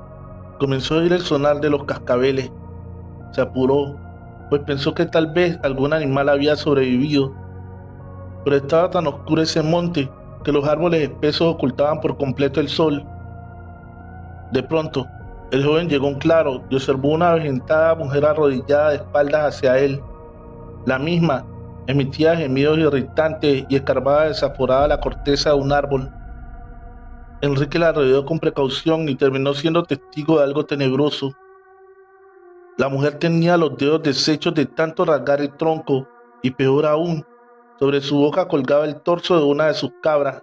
comenzó a oír el sonar de los cascabeles. Se apuró, pues pensó que tal vez algún animal había sobrevivido. Pero estaba tan oscuro ese monte que los árboles espesos ocultaban por completo el sol. De pronto, el joven llegó a un claro y observó una avejentada mujer arrodillada de espaldas hacia él. La misma emitía gemidos irritantes y escarbaba desaforada la corteza de un árbol. Enrique la rodeó con precaución y terminó siendo testigo de algo tenebroso. La mujer tenía los dedos deshechos de tanto rasgar el tronco y, peor aún, sobre su boca colgaba el torso de una de sus cabras.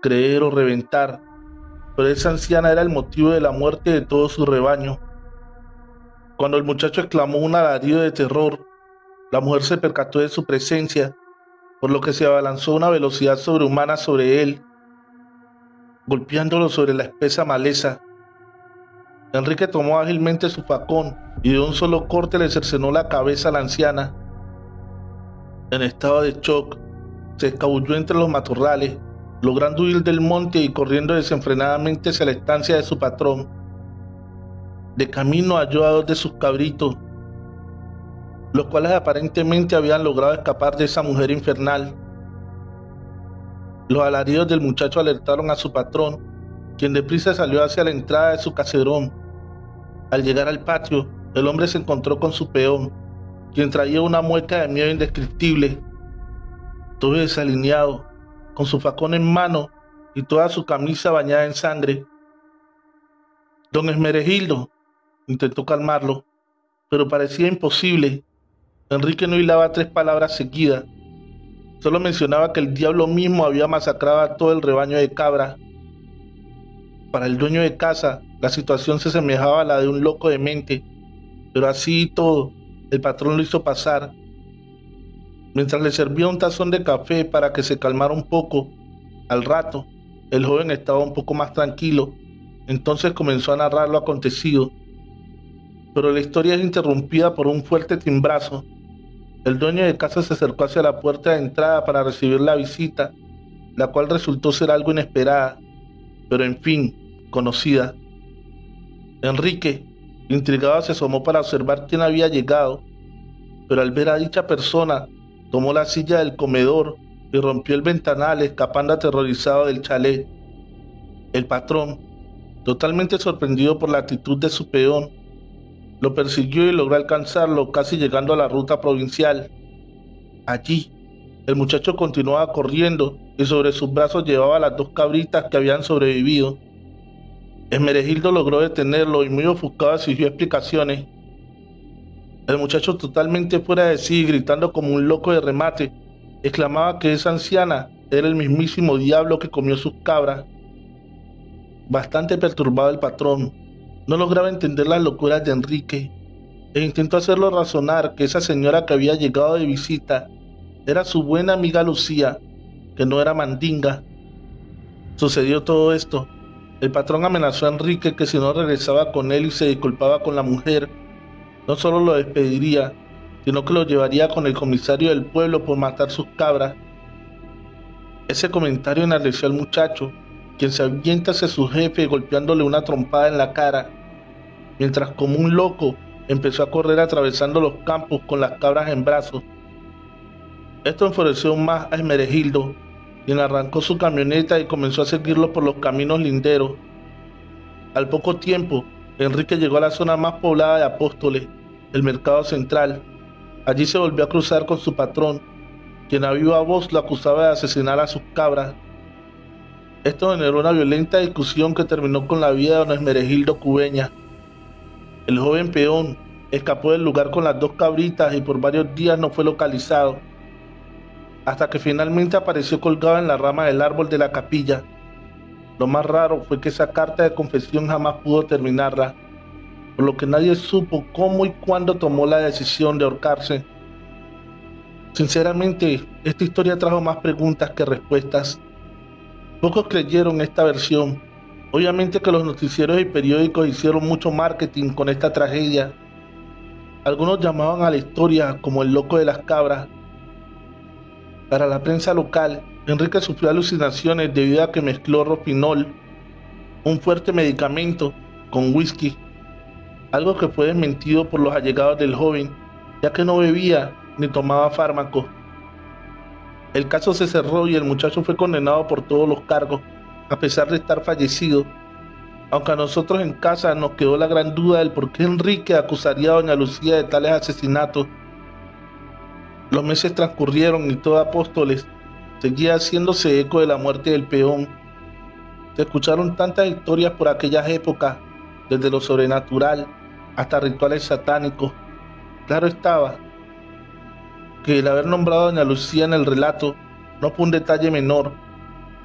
Creer o reventar, pero esa anciana era el motivo de la muerte de todo su rebaño. Cuando el muchacho exclamó un alarido de terror, la mujer se percató de su presencia, por lo que se abalanzó a una velocidad sobrehumana sobre él, golpeándolo sobre la espesa maleza. Enrique tomó ágilmente su facón y de un solo corte le cercenó la cabeza a la anciana. En estado de shock, se escabulló entre los matorrales, logrando huir del monte y corriendo desenfrenadamente hacia la estancia de su patrón. De camino halló a 2 de sus cabritos, los cuales aparentemente habían logrado escapar de esa mujer infernal. Los alaridos del muchacho alertaron a su patrón, quien deprisa salió hacia la entrada de su caserón. Al llegar al patio, el hombre se encontró con su peón, quien traía una mueca de miedo indescriptible. Todo desalineado, con su facón en mano y toda su camisa bañada en sangre. Don Esmeregildo intentó calmarlo, pero parecía imposible. Enrique no hilaba 3 palabras seguidas. Solo mencionaba que el diablo mismo había masacrado a todo el rebaño de cabras. Para el dueño de casa, la situación se asemejaba a la de un loco de mente, pero así y todo, el patrón lo hizo pasar. Mientras le servía un tazón de café para que se calmara un poco, al rato, el joven estaba un poco más tranquilo. Entonces comenzó a narrar lo acontecido. Pero la historia es interrumpida por un fuerte timbrazo. El dueño de casa se acercó hacia la puerta de entrada para recibir la visita, la cual resultó ser algo inesperada, pero en fin, conocida. Enrique, intrigado, se asomó para observar quién había llegado, pero al ver a dicha persona, tomó la silla del comedor y rompió el ventanal, escapando aterrorizado del chalet. El patrón, totalmente sorprendido por la actitud de su peón, lo persiguió y logró alcanzarlo, casi llegando a la ruta provincial. Allí, el muchacho continuaba corriendo y sobre sus brazos llevaba las 2 cabritas que habían sobrevivido. Esmeregildo logró detenerlo y muy ofuscado exigió explicaciones. El muchacho, totalmente fuera de sí, gritando como un loco de remate, exclamaba que esa anciana era el mismísimo diablo que comió sus cabras. Bastante perturbado, el patrón no lograba entender las locuras de Enrique e intentó hacerlo razonar que esa señora que había llegado de visita era su buena amiga Lucía, que no era mandinga. Sucedió todo esto. El patrón amenazó a Enrique que si no regresaba con él y se disculpaba con la mujer, no solo lo despediría, sino que lo llevaría con el comisario del pueblo por matar sus cabras. Ese comentario enardeció al muchacho, quien se avienta hacia su jefe golpeándole una trompada en la cara, mientras como un loco empezó a correr atravesando los campos con las cabras en brazos. Esto enfureció aún más a Esmeregildo, quien arrancó su camioneta y comenzó a seguirlo por los caminos linderos. Al poco tiempo, Enrique llegó a la zona más poblada de Apóstoles, el mercado central. Allí se volvió a cruzar con su patrón, quien a viva voz lo acusaba de asesinar a sus cabras. Esto generó una violenta discusión que terminó con la vida de don Esmeregildo Cubeña. El joven peón escapó del lugar con las 2 cabritas y por varios días no fue localizado, hasta que finalmente apareció colgado en la rama del árbol de la capilla. Lo más raro fue que esa carta de confesión jamás pudo terminarla, por lo que nadie supo cómo y cuándo tomó la decisión de ahorcarse. Sinceramente, esta historia trajo más preguntas que respuestas. Pocos creyeron esta versión. Obviamente que los noticieros y periódicos hicieron mucho marketing con esta tragedia. Algunos llamaban a la historia como el loco de las cabras. Para la prensa local, Enrique sufrió alucinaciones debido a que mezcló rofinol, un fuerte medicamento, con whisky, algo que fue desmentido por los allegados del joven, ya que no bebía ni tomaba fármacos. El caso se cerró y el muchacho fue condenado por todos los cargos, a pesar de estar fallecido. Aunque a nosotros en casa nos quedó la gran duda del por qué Enrique acusaría a doña Lucía de tales asesinatos. Los meses transcurrieron y todo Apóstoles seguía haciéndose eco de la muerte del peón. Se escucharon tantas historias por aquellas épocas, desde lo sobrenatural hasta rituales satánicos. Claro estaba que el haber nombrado a doña Lucía en el relato no fue un detalle menor,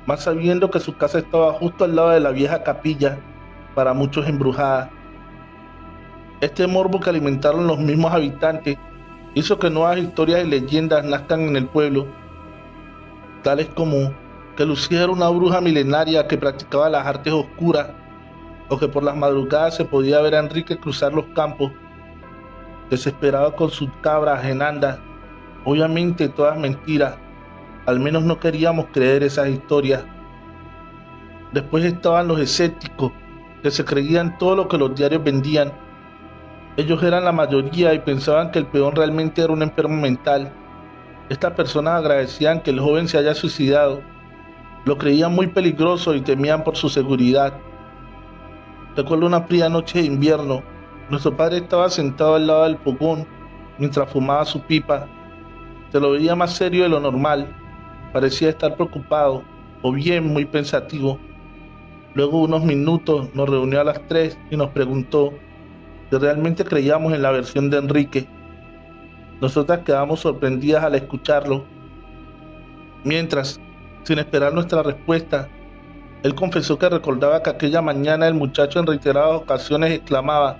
más sabiendo que su casa estaba justo al lado de la vieja capilla, para muchos embrujada. Este morbo que alimentaron los mismos habitantes hizo que nuevas historias y leyendas nazcan en el pueblo, tales como que Lucía era una bruja milenaria que practicaba las artes oscuras, o que por las madrugadas se podía ver a Enrique cruzar los campos, desesperado con sus cabras en andas. Obviamente todas mentiras, al menos no queríamos creer esas historias. Después estaban los escépticos, que se creían todo lo que los diarios vendían. Ellos eran la mayoría y pensaban que el peón realmente era un enfermo mental. Estas personas agradecían que el joven se haya suicidado, lo creían muy peligroso y temían por su seguridad. Recuerdo una fría noche de invierno. Nuestro padre estaba sentado al lado del fogón mientras fumaba su pipa. Se lo veía más serio de lo normal, parecía estar preocupado o bien muy pensativo. Luego de unos minutos nos reunió a las 3 y nos preguntó si realmente creíamos en la versión de Enrique. Nosotras quedamos sorprendidas al escucharlo. Mientras, sin esperar nuestra respuesta, él confesó que recordaba que aquella mañana el muchacho en reiteradas ocasiones exclamaba: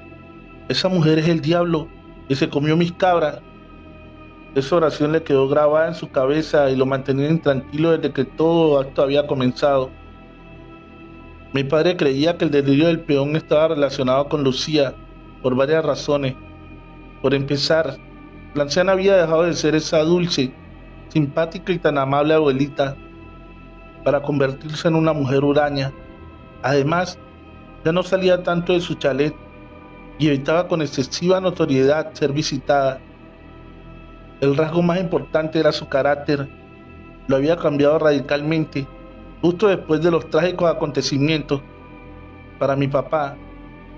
«Esa mujer es el diablo y se comió mis cabras». Esa oración le quedó grabada en su cabeza y lo mantenía intranquilo desde que todo esto había comenzado. Mi padre creía que el delirio del peón estaba relacionado con Lucía por varias razones. Por empezar, la anciana había dejado de ser esa dulce, simpática y tan amable abuelita para convertirse en una mujer huraña. Además, ya no salía tanto de su chalet y evitaba con excesiva notoriedad ser visitada. El rasgo más importante era su carácter. Lo había cambiado radicalmente, justo después de los trágicos acontecimientos. Para mi papá,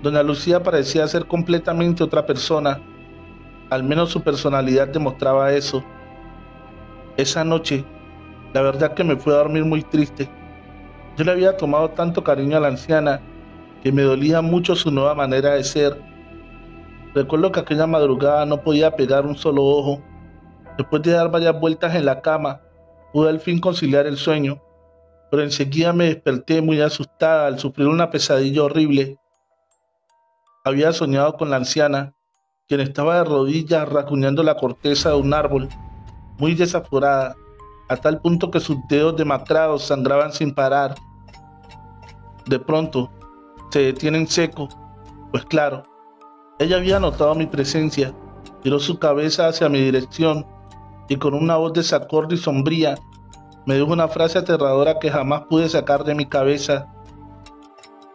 doña Lucía parecía ser completamente otra persona. Al menos su personalidad demostraba eso. Esa noche, la verdad que me fui a dormir muy triste. Yo le había tomado tanto cariño a la anciana que me dolía mucho su nueva manera de ser. Recuerdo que aquella madrugada no podía pegar un solo ojo. Después de dar varias vueltas en la cama, pude al fin conciliar el sueño, pero enseguida me desperté muy asustada al sufrir una pesadilla horrible. Había soñado con la anciana, quien estaba de rodillas rasguñando la corteza de un árbol, muy desaforada, a tal punto que sus dedos demacrados sangraban sin parar. De pronto, se detiene en seco, pues claro, ella había notado mi presencia, giró su cabeza hacia mi dirección y con una voz desacorde y sombría me dijo una frase aterradora que jamás pude sacar de mi cabeza.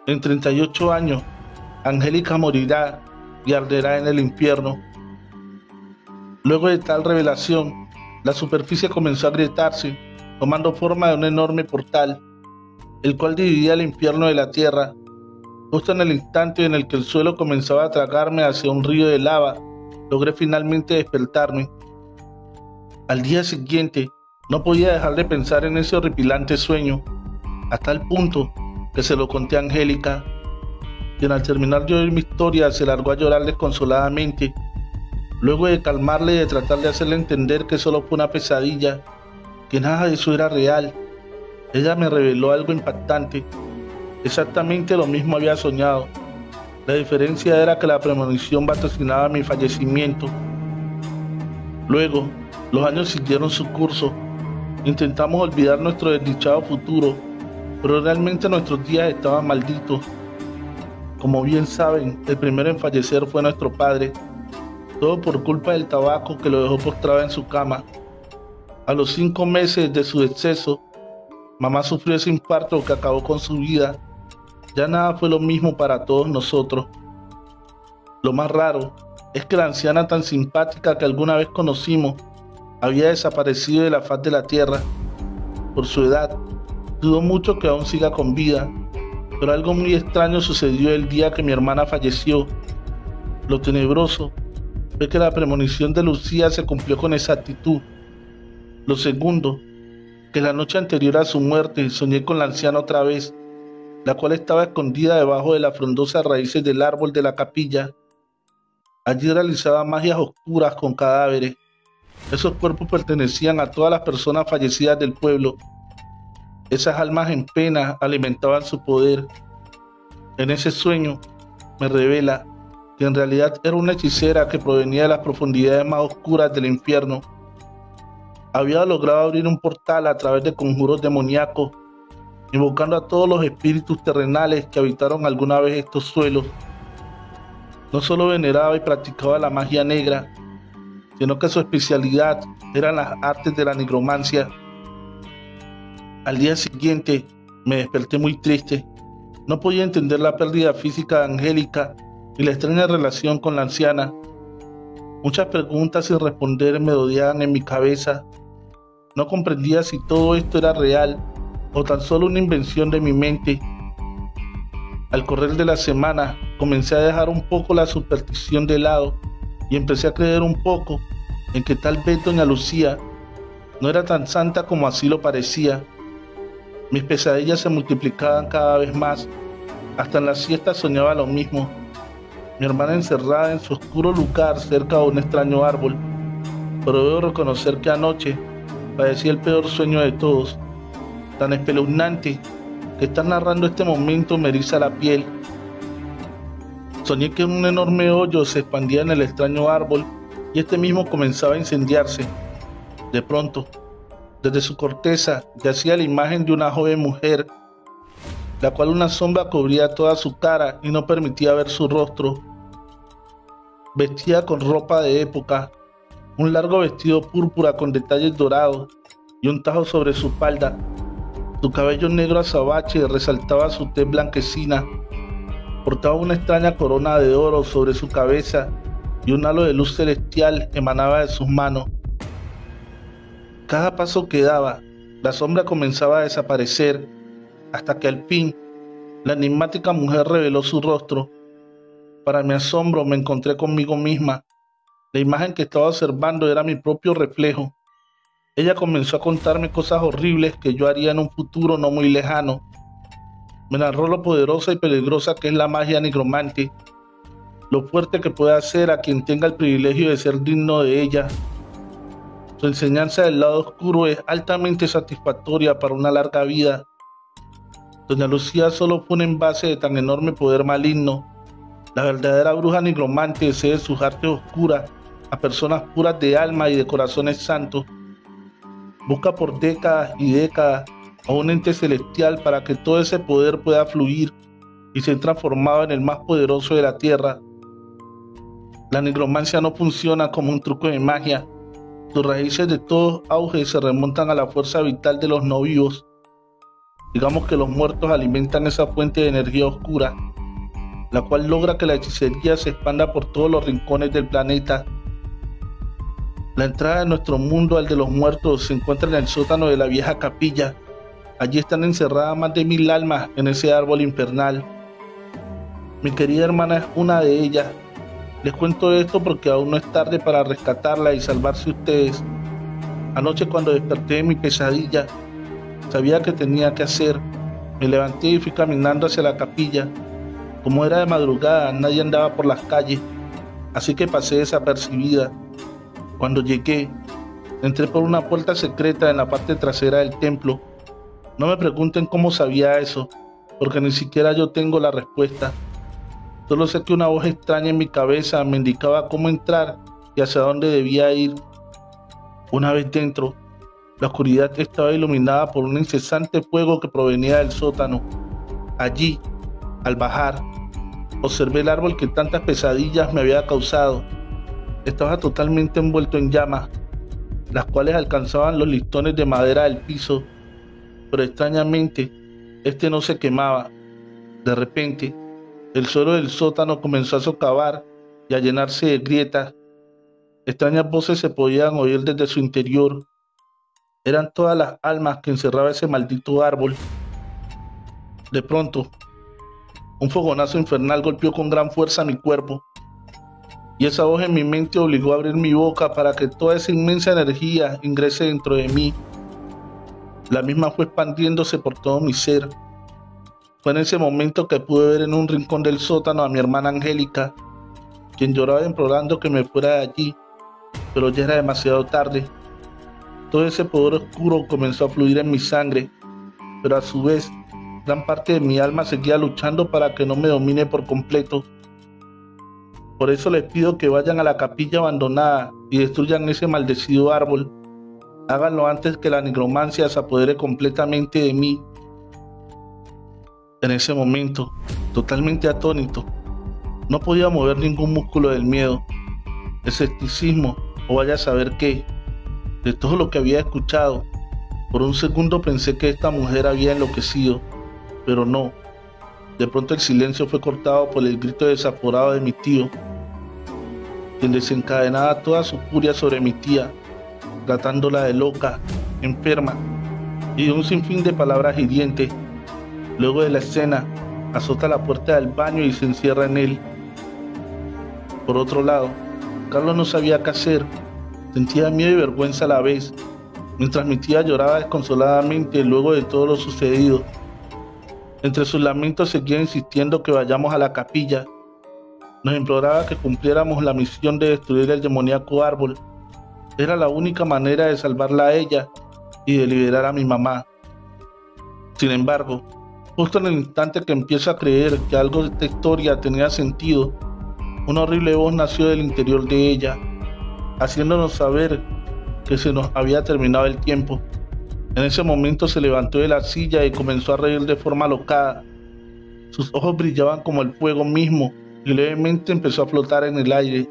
En 38 años, Angélica morirá y arderá en el infierno. Luego de tal revelación, la superficie comenzó a agrietarse, tomando forma de un enorme portal, el cual dividía el infierno de la tierra. Justo en el instante en el que el suelo comenzaba a tragarme hacia un río de lava, logré finalmente despertarme. Al día siguiente, no podía dejar de pensar en ese horripilante sueño, a tal punto que se lo conté a Angélica, quien al terminar de oír mi historia se largó a llorar desconsoladamente. Luego de calmarle y de tratar de hacerle entender que solo fue una pesadilla, que nada de eso era real, ella me reveló algo impactante. Exactamente lo mismo había soñado. La diferencia era que la premonición vaticinaba mi fallecimiento. Luego, los años siguieron su curso. Intentamos olvidar nuestro desdichado futuro, pero realmente nuestros días estaban malditos. Como bien saben, el primero en fallecer fue nuestro padre, todo por culpa del tabaco que lo dejó postrado en su cama. A los 5 meses de su deceso, mamá sufrió ese infarto que acabó con su vida. Ya nada fue lo mismo para todos nosotros. Lo más raro es que la anciana tan simpática que alguna vez conocimos había desaparecido de la faz de la tierra. Por su edad, dudo mucho que aún siga con vida, pero algo muy extraño sucedió el día que mi hermana falleció. Lo tenebroso fue que la premonición de Lucía se cumplió con exactitud. Lo segundo, que la noche anterior a su muerte soñé con la anciana otra vez, la cual estaba escondida debajo de las frondosas raíces del árbol de la capilla. Allí realizaba magias oscuras con cadáveres. Esos cuerpos pertenecían a todas las personas fallecidas del pueblo. Esas almas en pena alimentaban su poder. En ese sueño me revela que en realidad era una hechicera que provenía de las profundidades más oscuras del infierno. Había logrado abrir un portal a través de conjuros demoníacos, invocando a todos los espíritus terrenales que habitaron alguna vez estos suelos. No solo veneraba y practicaba la magia negra, sino que su especialidad eran las artes de la nigromancia. Al día siguiente me desperté muy triste. No podía entender la pérdida física de Angélica y la extraña relación con la anciana. Muchas preguntas sin responder me rodeaban en mi cabeza. No comprendía si todo esto era real o tan solo una invención de mi mente. Al correr de la semana, comencé a dejar un poco la superstición de lado y empecé a creer un poco en que tal vez doña Lucía no era tan santa como así lo parecía. Mis pesadillas se multiplicaban cada vez más. Hasta en la siesta soñaba lo mismo. Mi hermana encerrada en su oscuro lugar cerca de un extraño árbol. Pero debo reconocer que anoche padecí el peor sueño de todos, tan espeluznante que estar narrando este momento me eriza la piel. Soñé que un enorme hoyo se expandía en el extraño árbol y este mismo comenzaba a incendiarse. De pronto, desde su corteza yacía la imagen de una joven mujer, la cual una sombra cubría toda su cara y no permitía ver su rostro. Vestía con ropa de época, un largo vestido púrpura con detalles dorados y un tajo sobre su espalda. Su cabello negro azabache resaltaba su tez blanquecina. Portaba una extraña corona de oro sobre su cabeza y un halo de luz celestial emanaba de sus manos. Cada paso que daba, la sombra comenzaba a desaparecer, hasta que al fin la enigmática mujer reveló su rostro. Para mi asombro me encontré conmigo misma. La imagen que estaba observando era mi propio reflejo. Ella comenzó a contarme cosas horribles que yo haría en un futuro no muy lejano. Me narró lo poderosa y peligrosa que es la magia nigromante, lo fuerte que puede hacer a quien tenga el privilegio de ser digno de ella. Su enseñanza del lado oscuro es altamente satisfactoria para una larga vida. Doña Lucía solo fue un envase de tan enorme poder maligno. La verdadera bruja nigromante cede sus artes oscuras a personas puras de alma y de corazones santos. Busca por décadas y décadas a un ente celestial para que todo ese poder pueda fluir y ser transformado en el más poderoso de la tierra. La nigromancia no funciona como un truco de magia. Sus raíces de todo auge se remontan a la fuerza vital de los no vivos. Digamos que los muertos alimentan esa fuente de energía oscura, la cual logra que la hechicería se expanda por todos los rincones del planeta. La entrada de nuestro mundo al de los muertos se encuentra en el sótano de la vieja capilla. Allí están encerradas más de 1000 almas en ese árbol infernal. Mi querida hermana es una de ellas. Les cuento esto porque aún no es tarde para rescatarla y salvarse ustedes. Anoche cuando desperté de mi pesadilla, sabía que tenía que hacer. Me levanté y fui caminando hacia la capilla. Como era de madrugada, nadie andaba por las calles, así que pasé desapercibida. Cuando llegué, entré por una puerta secreta en la parte trasera del templo. No me pregunten cómo sabía eso, porque ni siquiera yo tengo la respuesta. Solo sé que una voz extraña en mi cabeza me indicaba cómo entrar y hacia dónde debía ir. Una vez dentro, la oscuridad estaba iluminada por un incesante fuego que provenía del sótano. Allí, al bajar, observé el árbol que tantas pesadillas me había causado. Estaba totalmente envuelto en llamas, las cuales alcanzaban los listones de madera del piso, pero extrañamente, este no se quemaba. De repente, el suelo del sótano comenzó a socavar y a llenarse de grietas. Extrañas voces se podían oír desde su interior. Eran todas las almas que encerraba ese maldito árbol. De pronto, un fogonazo infernal golpeó con gran fuerza mi cuerpo, y esa voz en mi mente obligó a abrir mi boca para que toda esa inmensa energía ingrese dentro de mí. La misma fue expandiéndose por todo mi ser. Fue en ese momento que pude ver en un rincón del sótano a mi hermana Angélica, quien lloraba implorando que me fuera de allí, pero ya era demasiado tarde. Todo ese poder oscuro comenzó a fluir en mi sangre, pero a su vez, gran parte de mi alma seguía luchando para que no me domine por completo. Por eso les pido que vayan a la capilla abandonada y destruyan ese maldecido árbol. Háganlo antes que la nigromancia se apodere completamente de mí. En ese momento, totalmente atónito, no podía mover ningún músculo del miedo, escepticismo o vaya a saber qué. De todo lo que había escuchado, por un segundo pensé que esta mujer había enloquecido, pero no. De pronto el silencio fue cortado por el grito desaforado de mi tío, quien desencadenaba toda su furia sobre mi tía, tratándola de loca, enferma, y de un sinfín de palabras hirientes. Luego de la escena, azota la puerta del baño y se encierra en él. Por otro lado, Carlos no sabía qué hacer, sentía miedo y vergüenza a la vez, mientras mi tía lloraba desconsoladamente luego de todo lo sucedido. Entre sus lamentos seguía insistiendo que vayamos a la capilla. Nos imploraba que cumpliéramos la misión de destruir el demoníaco árbol. Era la única manera de salvarla a ella y de liberar a mi mamá. Sin embargo, justo en el instante que empiezo a creer que algo de esta historia tenía sentido, una horrible voz nació del interior de ella, haciéndonos saber que se nos había terminado el tiempo. En ese momento se levantó de la silla y comenzó a reír de forma alocada. Sus ojos brillaban como el fuego mismo y levemente empezó a flotar en el aire.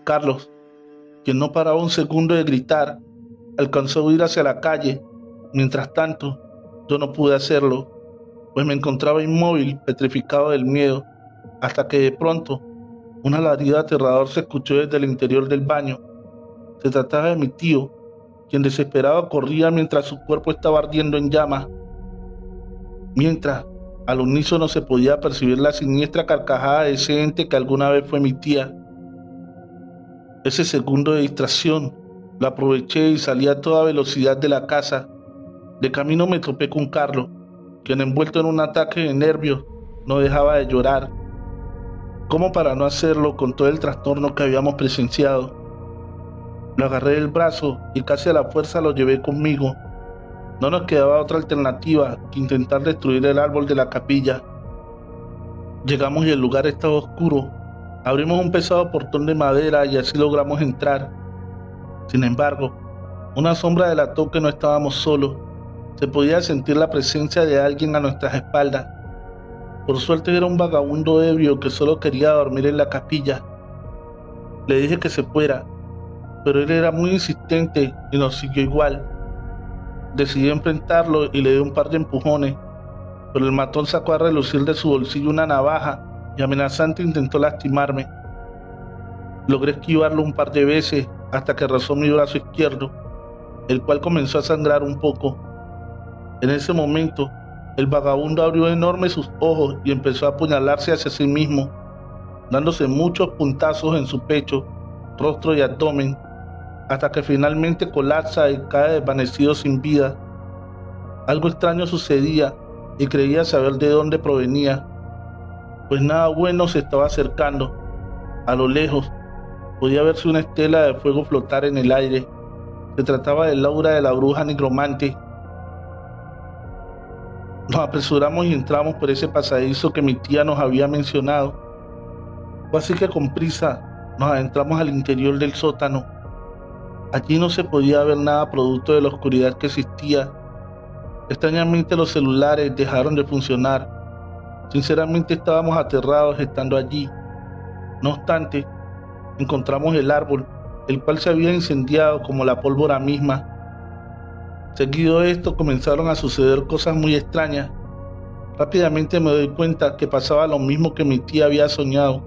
Carlos, quien no paraba un segundo de gritar, alcanzó a huir hacia la calle. Mientras tanto, yo no pude hacerlo, pues me encontraba inmóvil, petrificado del miedo, hasta que de pronto un alarido aterrador se escuchó desde el interior del baño. Se trataba de mi tío, quien desesperado corría mientras su cuerpo estaba ardiendo en llamas. Mientras, al unísono se podía percibir la siniestra carcajada de ese ente que alguna vez fue mi tía. Ese segundo de distracción lo aproveché y salí a toda velocidad de la casa. De camino me topé con Carlos, quien envuelto en un ataque de nervios no dejaba de llorar. ¿Cómo para no hacerlo con todo el trastorno que habíamos presenciado? Lo agarré del brazo y casi a la fuerza lo llevé conmigo. No nos quedaba otra alternativa que intentar destruir el árbol de la capilla. Llegamos y el lugar estaba oscuro. Abrimos un pesado portón de madera y así logramos entrar. Sin embargo, una sombra delató que no estábamos solos. Se podía sentir la presencia de alguien a nuestras espaldas. Por suerte era un vagabundo ebrio que solo quería dormir en la capilla. Le dije que se fuera, pero él era muy insistente y nos siguió igual. Decidí enfrentarlo y le di un par de empujones, pero el matón sacó a relucir de su bolsillo una navaja y amenazante intentó lastimarme. Logré esquivarlo un par de veces hasta que rozó mi brazo izquierdo, el cual comenzó a sangrar un poco. En ese momento, el vagabundo abrió enormes sus ojos y empezó a apuñalarse hacia sí mismo, dándose muchos puntazos en su pecho, rostro y abdomen, hasta que finalmente colapsa y cae desvanecido sin vida. Algo extraño sucedía y creía saber de dónde provenía, pues nada bueno se estaba acercando. A lo lejos podía verse una estela de fuego flotar en el aire. Se trataba del aura de la bruja nigromante. Nos apresuramos y entramos por ese pasadizo que mi tía nos había mencionado. Fue así que con prisa nos adentramos al interior del sótano. Allí no se podía ver nada producto de la oscuridad que existía. Extrañamente los celulares dejaron de funcionar. Sinceramente estábamos aterrados estando allí. No obstante, encontramos el árbol, el cual se había incendiado como la pólvora misma. Seguido de esto comenzaron a suceder cosas muy extrañas. Rápidamente me doy cuenta que pasaba lo mismo que mi tía había soñado.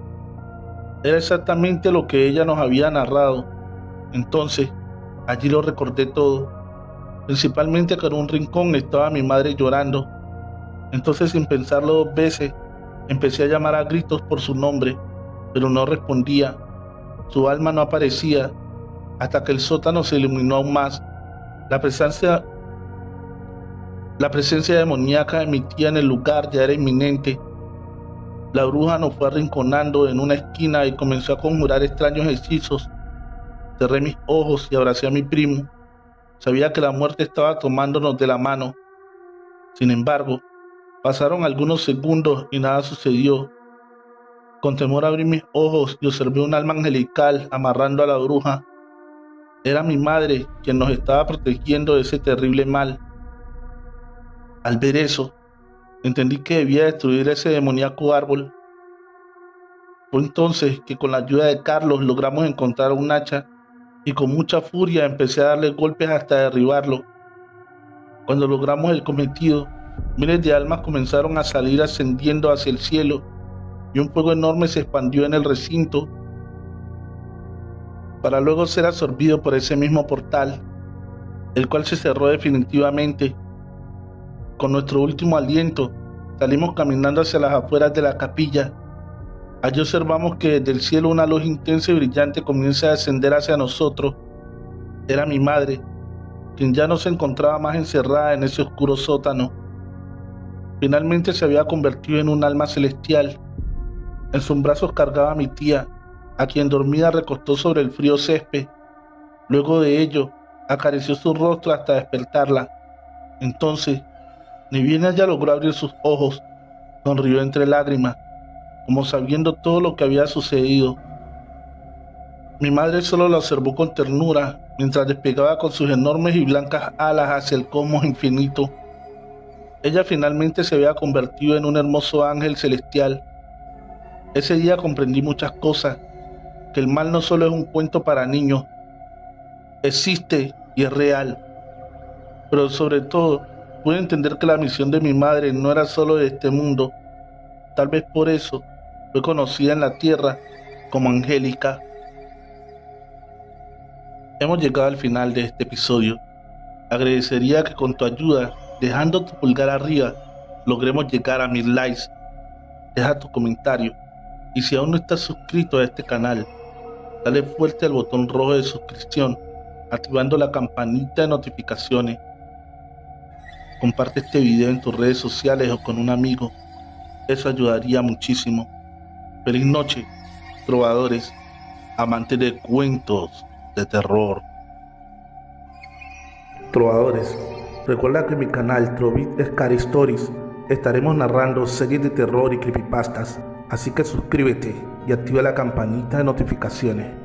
Era exactamente lo que ella nos había narrado. Entonces, allí lo recordé todo, principalmente que en un rincón estaba mi madre llorando. Entonces, sin pensarlo dos veces, empecé a llamar a gritos por su nombre, pero no respondía. Su alma no aparecía, hasta que el sótano se iluminó aún más. La presencia, la presencia demoníaca de mi tía en el lugar ya era inminente. La bruja nos fue arrinconando en una esquina y comenzó a conjurar extraños hechizos. Cerré mis ojos y abracé a mi primo. Sabía que la muerte estaba tomándonos de la mano. Sin embargo, pasaron algunos segundos y nada sucedió. Con temor abrí mis ojos y observé un alma angelical amarrando a la bruja. Era mi madre quien nos estaba protegiendo de ese terrible mal. Al ver eso, entendí que debía destruir ese demoníaco árbol. Fue entonces que con la ayuda de Carlos logramos encontrar un hacha y con mucha furia empecé a darle golpes hasta derribarlo. Cuando logramos el cometido, miles de almas comenzaron a salir ascendiendo hacia el cielo y un fuego enorme se expandió en el recinto para luego ser absorbido por ese mismo portal, el cual se cerró definitivamente. Con nuestro último aliento, salimos caminando hacia las afueras de la capilla. Allí observamos que desde el cielo una luz intensa y brillante comienza a descender hacia nosotros. Era mi madre, quien ya no se encontraba más encerrada en ese oscuro sótano. Finalmente se había convertido en un alma celestial. En sus brazos cargaba a mi tía, a quien dormida recostó sobre el frío césped. Luego de ello, acarició su rostro hasta despertarla. Entonces, ni bien ella logró abrir sus ojos, sonrió entre lágrimas, como sabiendo todo lo que había sucedido. Mi madre solo la observó con ternura, mientras despegaba con sus enormes y blancas alas hacia el cosmos infinito. Ella finalmente se había convertido en un hermoso ángel celestial. Ese día comprendí muchas cosas, que el mal no solo es un cuento para niños, existe y es real, pero sobre todo pude entender que la misión de mi madre no era solo de este mundo. Tal vez por eso fue conocida en la tierra como Angélica. Hemos llegado al final de este episodio. Agradecería que con tu ayuda, dejando tu pulgar arriba, logremos llegar a 1000 likes. Deja tu comentario y si aún no estás suscrito a este canal, dale fuerte al botón rojo de suscripción, activando la campanita de notificaciones. Comparte este video en tus redes sociales o con un amigo, eso ayudaría muchísimo. Feliz noche, trovadores, amantes de cuentos de terror. Trovadores, recuerda que en mi canal Trovit Scary Stories estaremos narrando series de terror y creepypastas, así que suscríbete y activa la campanita de notificaciones.